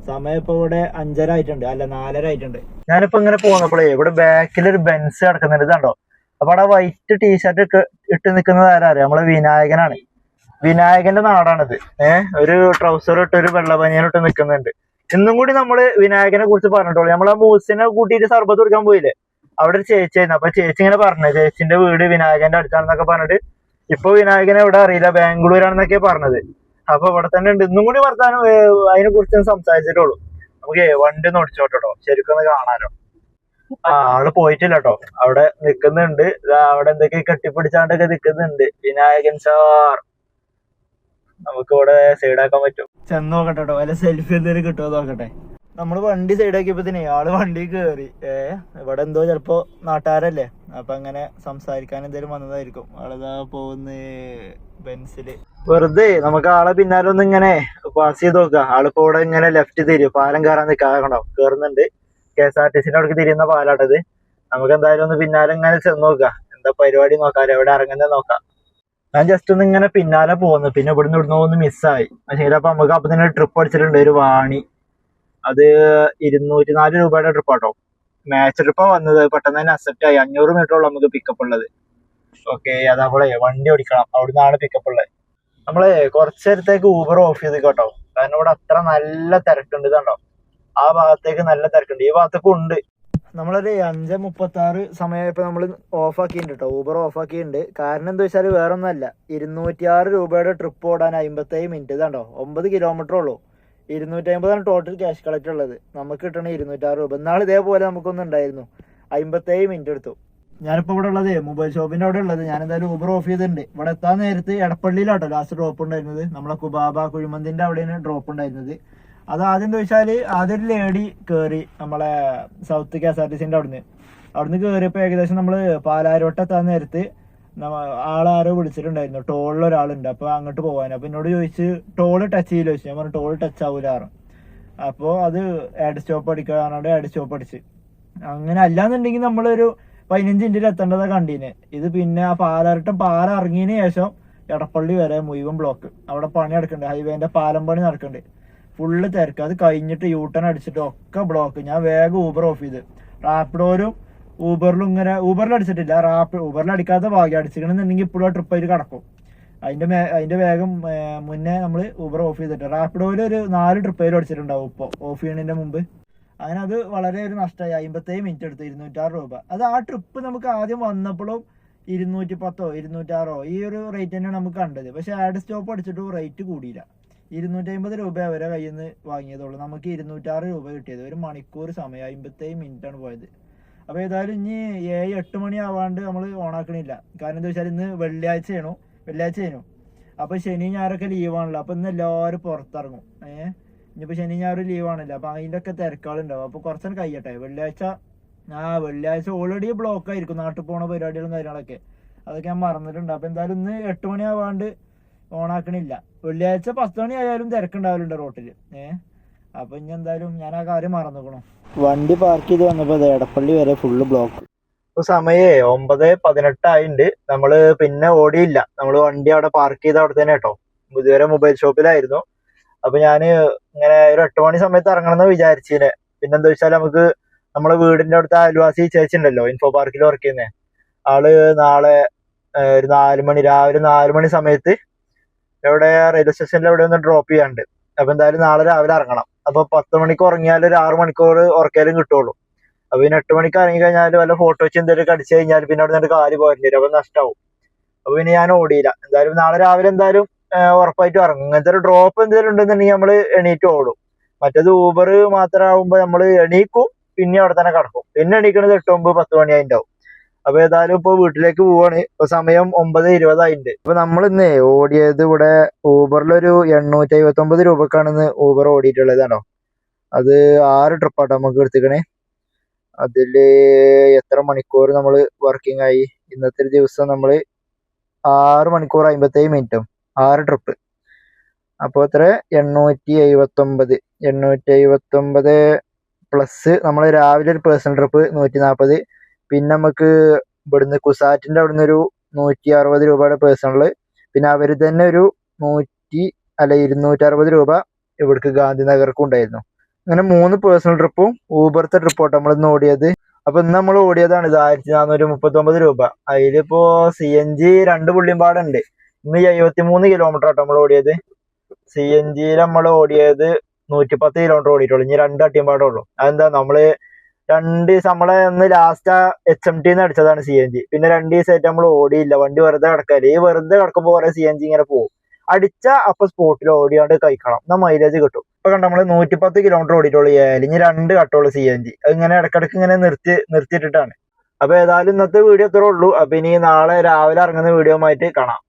സമയം ഇപ്പൊ ഇവിടെ 5:30 ആയിട്ടുണ്ട്, അല്ല 4:30 ആയിട്ടുണ്ട്. ഞാനിപ്പോ ഇങ്ങനെ പോകുന്നപ്പോഴേ ഇവിടെ ബാക്കിൽ ഒരു ബെൻസ് കിടക്കുന്നുണ്ട്, ഇതാണ്ടോ. അപ്പൊ അവിടെ വൈറ്റ് ടീഷർട്ട് ഇട്ട് നിൽക്കുന്നത് ആരാറിയാം, നമ്മളെ വിനായകനാണ്. വിനായകന്റെ നാടാണിത്. ഒരു ട്രൗസർ ഇട്ട് ഒരു വെള്ള ബനിയൻ ഇട്ട് നിൽക്കുന്നുണ്ട്. ഇന്നും കൂടി നമ്മള് വിനായകനെ കുറിച്ച് പറഞ്ഞിട്ടുള്ളൂ. നമ്മളെ മൂസിനെ കൂട്ടിയിട്ട് സർബത്ത് കൊടുക്കാൻ പോയില്ലേ, അവിടെ ഒരു ചേച്ചിയായിരുന്നു. അപ്പൊ ചേച്ചി ഇങ്ങനെ പറഞ്ഞു, ചേച്ചിന്റെ വീട് വിനായകന്റെ അടുത്താണെന്നൊക്കെ പറഞ്ഞിട്ട്. ഇപ്പൊ വിനായകനെ ഇവിടെ അറിയില്ല, ബാംഗ്ലൂരാണെന്നൊക്കെ പറഞ്ഞത്. അപ്പൊ ഇവിടെ തന്നെ ഉണ്ട്. ഇന്നും കൂടി വർത്താനം അതിനെ കുറിച്ച് സംസാരിച്ചിട്ടുള്ളൂ. നമുക്ക് വണ്ടി ഒന്ന് ഓടിച്ചോട്ടോ, ശരിക്കും ഒന്ന് കാണാനോ. ആള് പോയിട്ടില്ല കേട്ടോ, അവിടെ നിക്കുന്നുണ്ട്. അവിടെ എന്തൊക്കെ കെട്ടിപ്പിടിച്ചാണ്ടൊക്കെ നിക്കുന്നുണ്ട്. വിനായകൻ സാർ നമുക്ക് ഇവിടെ സൈഡാക്കാൻ പറ്റും. ചെന്ന് നോക്കട്ടെ കേട്ടോ, വല്ല സെൽഫി എന്തെങ്കിലും കിട്ടുമോ നോക്കട്ടെ. നമ്മള് വണ്ടി സൈഡാക്കിയപ്പോഴത്തേനെ ആള് വണ്ടി കയറി. ഇവിടെ എന്തോ ചിലപ്പോ നാട്ടുകാരല്ലേ, അപ്പൊ അങ്ങനെ സംസാരിക്കാൻ എന്തേലും വന്നതായിരിക്കും. ആളിതാ പോകുന്ന ബെൻസില്. വെറുതെ നമുക്ക് ആളെ പിന്നാലെ ഒന്ന് ഇങ്ങനെ പാസ് ചെയ്ത് നോക്കാം. ആളിപ്പോ ഇവിടെ ഇങ്ങനെ ലെഫ്റ്റ് തിരിയും, പാലം കയറാൻ നിൽക്കാകണോ, കയറുന്നുണ്ട്. KSRTC അവിടേക്ക് തിരിയുന്ന പാലാട്ടത്. നമുക്ക് എന്തായാലും ഒന്ന് പിന്നാലെ ഇങ്ങനെ ചെന്ന് നോക്കാം, എന്താ പരിപാടി നോക്കാം, എവിടെ ഇറങ്ങുന്നത് നോക്കാം. ഞാൻ ജസ്റ്റ് ഒന്ന് ഇങ്ങനെ പിന്നാലെ പോകുന്നു, പിന്നെ ഇവിടുന്ന് ഒന്ന് മിസ്സായി. പക്ഷേ അപ്പൊ നമുക്ക് അപ്പൊ തന്നെ ട്രിപ്പ് അടിച്ചിട്ടുണ്ട്, ഒരു വാണി. അത് 204 രൂപയുടെ ട്രിപ്പാട്ടോ. മാച്ച് ട്രിപ്പാ വന്നത്, പെട്ടെന്ന് തന്നെ അക്സെപ്റ്റ് ആയി. 500 മീറ്ററോളം നമുക്ക് പിക്കപ്പ് ഉള്ളത്. ഓക്കെ, അതവിടെ വണ്ടി ഓടിക്കണം, അവിടുന്നാണ് പിക്കപ്പ് ഉള്ളത്. നമ്മള് കുറച്ചു നേരത്തേക്ക് ഊബർ ഓഫ് ചെയ്ത് കേട്ടോ, കാരണം ഇവിടെ അത്ര നല്ല തിരക്കുണ്ട്. ഇതാണ്ടോ, ആ ഭാഗത്തേക്ക് നല്ല തിരക്കുണ്ട്, ഈ ഭാഗത്തേക്കും ഉണ്ട്. നമ്മളൊരു 5:36 സമയമായപ്പോൾ നമ്മൾ ഓഫ് ആക്കിയിട്ടുണ്ട് കേട്ടോ, ഊബർ ഓഫ് ആക്കിയിട്ടുണ്ട്. കാരണം എന്താ വെച്ചാൽ വേറെ ഒന്നുമല്ല, 206 രൂപയുടെ ട്രിപ്പ് ഓടാൻ 57 മിനിറ്റ്. ഇതാണ്ടോ, 9 കിലോമീറ്റർ ഉള്ളൂ. 250 ടോട്ടൽ ക്യാഷ് കളക്ട് ഉള്ളത്. നമുക്ക് കിട്ടണ 206 രൂപ. എന്നാൾ ഇതേപോലെ നമുക്കൊന്നും ഉണ്ടായിരുന്നു, 57 മിനിറ്റ് എടുത്തു. ഞാനിപ്പോൾ ഇവിടെ ഉള്ളത് മൊബൈൽ ഷോപ്പിന്റെ അവിടെ ഉള്ളത്. ഞാൻ എന്തായാലും ഊബർ ഓഫ് ചെയ്തിട്ടുണ്ട്. ഇവിടെ എത്താൻ നേരത്ത് എടപ്പള്ളിയിലാട്ടോ ലാസ്റ്റ് ഡ്രോപ്പ് ഉണ്ടായിരുന്നത്. നമ്മളെ കുബാബ കുഴിമന്തിന്റെ അവിടെയാണ് ഡ്രോപ്പ് ഉണ്ടായിരുന്നത്. അത് ആദ്യം ചോദിച്ചാല് ആദ്യം ഒരു ലേഡി കയറി നമ്മളെ സൗത്ത് KSRTCന്റെ അവിടുന്ന് കയറിയപ്പോൾ ഏകദേശം നമ്മള് പാലാരോട്ട് എത്താൻ നേരത്ത് ആളാരോ വിളിച്ചിട്ടുണ്ടായിരുന്നു, ടോളിൽ ഒരാളുണ്ട്, അപ്പൊ അങ്ങോട്ട് പോകാൻ. അപ്പൊ എന്നോട് ചോദിച്ച് ടോള് ടച്ച് ചെയ്യില്ല ചോദിച്ചു. ഞാൻ പറഞ്ഞു ടോള് ടച്ച് ആവൂലാറ്. അപ്പോ അത് ആഡ് സ്റ്റോപ്പ് അടിക്കാനാണ്, ആഡ് സ്റ്റോപ്പ് അടിച്ച്. അങ്ങനെ അല്ലാന്നുണ്ടെങ്കിൽ നമ്മളൊരു 15 മിനിറ്റിൽ എത്തേണ്ടതാ കണ്ടീന്. ഇത് പിന്നെ ആ പാല ഇറങ്ങിയതിന് ശേഷം എടപ്പള്ളി വരെ മുഴുവൻ ബ്ലോക്ക്. അവിടെ പണി നടക്കുന്നുണ്ട്, ഹൈവേന്റെ പാലം പണി നടക്കുന്നുണ്ട്, ഫുള്ള് തിരക്ക്. അത് കഴിഞ്ഞിട്ട് യൂട്ടേൺ അടിച്ചിട്ട് ഒക്കെ ബ്ലോക്ക്. ഞാൻ വേഗം ഊബർ ഓഫ് ചെയ്ത്. റാപ്പിഡോയിലും ഊബറിലും ഇങ്ങനെ ഊബറിൽ അടിച്ചിട്ടില്ല, ഊബറിൽ അടിക്കാത്ത ഭാഗ്യം. അടിച്ചിട്ടുണ്ടെന്നുണ്ടെങ്കിൽ ഇപ്പോഴും ആ ട്രിപ്പ് അതിൽ കിടക്കും. അതിന്റെ വേഗം മുന്നേ നമ്മൾ ഊബർ ഓഫ് ചെയ്തിട്ട്. റാപ്പിഡോയിൽ ഒരു 4 ട്രിപ്പ് അടിച്ചിട്ടുണ്ടാവും ഇപ്പോൾ ഓഫ് ചെയ്യണതിന്റെ മുമ്പ്. അങ്ങനെ അത് വളരെ ഒരു നഷ്ടമായി. 57 മിനിറ്റ് എടുത്ത് 206 രൂപ. അത് ആ ട്രിപ്പ് നമുക്ക് ആദ്യം വന്നപ്പോഴും 210 206 ഈ ഒരു റേറ്റ് തന്നെയാണ് നമുക്ക് കണ്ടത്. പക്ഷെ ആഡ് സ്റ്റോപ്പ് അടിച്ചിട്ട് റേറ്റ് കൂടിയില്ല. 250 രൂപ അവരെ കയ്യിൽ നിന്ന് വാങ്ങിയതുള്ളൂ. നമുക്ക് 206 രൂപ കിട്ടിയത്. ഒരു മണിക്കൂർ സമയം, 57 മിനിറ്റ് ആണ് പോയത്. അപ്പൊ ഏതായാലും ഇനി 7-8 മണി ആവാണ്ട് നമ്മൾ ഓണാക്കണില്ല. കാരണം എന്താ വെച്ചാൽ ഇന്ന് വെള്ളിയാഴ്ചയായിരുന്നു. അപ്പൊ ശനി ഞായറൊക്കെ ലീവാണല്ലോ. അപ്പൊ ഇന്ന് എല്ലാവരും പുറത്തിറങ്ങും. ഇനിയിപ്പോ ശനി ഞായറും ലീവാണല്ലോ. അപ്പൊ അതിന്റെ ഒക്കെ തിരക്കാളുണ്ടാവും. അപ്പൊ കുറച്ചൊക്കെ കഴിയട്ടെ. വെള്ളിയാഴ്ച ഓൾറെഡി ബ്ലോക്ക് ആയിരിക്കും, നാട്ടിൽ പോണ പരിപാടികളും കാര്യങ്ങളൊക്കെ. അതൊക്കെ ഞാൻ മറന്നിട്ടുണ്ട്. അപ്പൊ എന്തായാലും ഇന്ന് 8 മണി ആവാണ്ട് ഓണാക്കണില്ല. വെള്ളിയാഴ്ച 10 മണി ആയാലും തിരക്കുണ്ടാവലുണ്ട് റോട്ടില്. അപ്പൊ ഇനി എന്തായാലും ഞാൻ ആ കാര്യം മറന്നുക്കണു. വണ്ടി പാർക്ക് ചെയ്ത് വന്നപ്പോ എടപ്പള്ളി വരെ ഫുള്ള് ബ്ലോക്ക്. ഇപ്പൊ സമയേ 9:18 ആയിട്ടുണ്ട്. നമ്മള് പിന്നെ ഓടിയില്ല, നമ്മള് വണ്ടി അവിടെ പാർക്ക് ചെയ്ത് അവിടെ തന്നെ കേട്ടോ. ഇതുവരെ മൊബൈൽ ഷോപ്പിലായിരുന്നു. അപ്പൊ ഞാന് ഇങ്ങനെ ഒരു 8 മണി സമയത്ത് ഇറങ്ങണമെന്ന് വിചാരിച്ചേനെ. പിന്നെന്താ വെച്ചാൽ നമുക്ക് നമ്മളെ വീടിന്റെ അടുത്ത് അയൽവാസി ചേച്ചി ഉണ്ടല്ലോ, ഇൻഫോ പാർക്കിൽ വർക്ക് ചെയ്യുന്നേ, ആള് നാളെ ഒരു രാവിലെ 4 മണി സമയത്ത് എവിടെ റെയിൽവേ സ്റ്റേഷനിൽ എവിടെ ഒന്ന് ഡ്രോപ്പ് ചെയ്യാണ്ട്. അപ്പൊ എന്തായാലും നാളെ രാവിലെ ഇറങ്ങണം. അപ്പൊ 10 മണിക്ക് ഉറങ്ങിയാൽ ഒരു 6 മണിക്കൂർ ഉറക്കാലും കിട്ടുള്ളൂ. അപ്പൊ പിന്നെ 8 മണിക്ക് ഇറങ്ങി കഴിഞ്ഞാൽ വല്ല ഫോട്ടോ വെച്ച് എന്തെങ്കിലും അടിച്ചു കഴിഞ്ഞാൽ പിന്നെ അവിടെ നിന്ന് കാല് പോരേണ്ടി വരും. അപ്പൊ നഷ്ടാവും. അപ്പൊ പിന്നെ ഞാൻ ഓടിയില്ല. എന്തായാലും നാളെ രാവിലെ എന്തായാലും ഉറപ്പായിട്ട് ഇറങ്ങും. ഇങ്ങനത്തെ ഒരു ഡ്രോപ്പ് എന്തെങ്കിലും ഉണ്ടെന്നുണ്ടെങ്കിൽ നമ്മള് എണീറ്റ് ഓടും. മറ്റേത് ഊബർ മാത്രമാകുമ്പോ നമ്മള് എണീക്കും, പിന്നെ അവിടെ തന്നെ കിടക്കും. പിന്നെ എണീക്കണത് 8, 9, 10 മണിയായിണ്ടാവും. അപ്പൊ ഏതായാലും ഇപ്പൊ വീട്ടിലേക്ക് പോവാണ്. ഇപ്പൊ സമയം 9:20 അപ്പൊ നമ്മൾ ഇന്ന് ഓടിയത് ഇവിടെ ഊബറിലൊരു 859 രൂപക്കാണ് ഇന്ന് ഊബർ ഓടിയിട്ടുള്ളതാണോ. അത് 6 ട്രിപ്പാട്ടോ നമുക്ക് എടുത്തിക്കണേ. അതില് എത്ര മണിക്കൂർ നമ്മൾ വർക്കിംഗ് ആയി? ഇന്നത്തെ ഒരു ദിവസം നമ്മള് 6 മണിക്കൂർ 57 മിനിറ്റും 6 ട്രിപ്പ്. അപ്പൊ എത്ര? 879 പ്ലസ് നമ്മൾ രാവിലെ ഒരു പേഴ്സണൽ ട്രിപ്പ് 140. പിന്നെ നമുക്ക് ഇവിടുന്ന് കുസാറ്റിന്റെ അവിടുന്ന് ഒരു 160 രൂപയുടെ പേഴ്സണൽ. പിന്നെ അവര് തന്നെ ഒരു 260 രൂപ ഇവിടേക്ക് ഗാന്ധിനഗർക്കും ഉണ്ടായിരുന്നു. അങ്ങനെ 3 പേഴ്സണൽ ട്രിപ്പും ഊബർത്തെ ട്രിപ്പോട്ടോ നമ്മൾ ഇന്ന് ഓടിയത്. അപ്പൊ ഇന്ന് നമ്മൾ ഓടിയതാണ് ഇത് 1439 രൂപ. അതിലിപ്പോ CNG 2 പുള്ളിമ്പാടുണ്ട്. ഇന്ന് 73 കിലോമീറ്റർ ആട്ടോ നമ്മൾ ഓടിയത്. CNG നമ്മൾ ഓടിയത് 110 കിലോമീറ്റർ ഓടിയിട്ടുള്ളൂ. ഇനി 2 അട്ടിയമ്പാടേ ഉള്ളൂ. അതെന്താ, നമ്മള് 2 ദിവസം നമ്മളെ ഒന്ന് ലാസ്റ്റ് HMT അടിച്ചതാണ് CNG. പിന്നെ 2 ദിവസമായിട്ട് നമ്മൾ ഓടിയില്ല. വണ്ടി വെറുതെ കിടക്കാല്ലേ. ഈ വെറുതെ കിടക്കുമ്പോൾ കുറെ CNG ഇങ്ങനെ പോകും. അടിച്ച അപ്പൊ സ്പോട്ടിൽ ഓടിയാണ്ട് കഴിക്കണം, എന്നാ മൈലേജ് കിട്ടും. ഇപ്പൊ കണ്ട നമ്മള് 110 കിലോമീറ്റർ ഓടിയിട്ടുള്ളൂ. ഇനി 2 കട്ടുള്ളൂ CNG. അത് ഇങ്ങനെ ഇടക്കിടക്ക് ഇങ്ങനെ നിർത്തിയിട്ടിട്ടാണ്. അപ്പൊ ഏതായാലും ഇന്നത്തെ വീഡിയോ ഇത്രേ ഉള്ളൂ. അപ്പൊ ഇനി നാളെ രാവിലെ ഇറങ്ങുന്ന വീഡിയോ ആയിട്ട് കാണാം.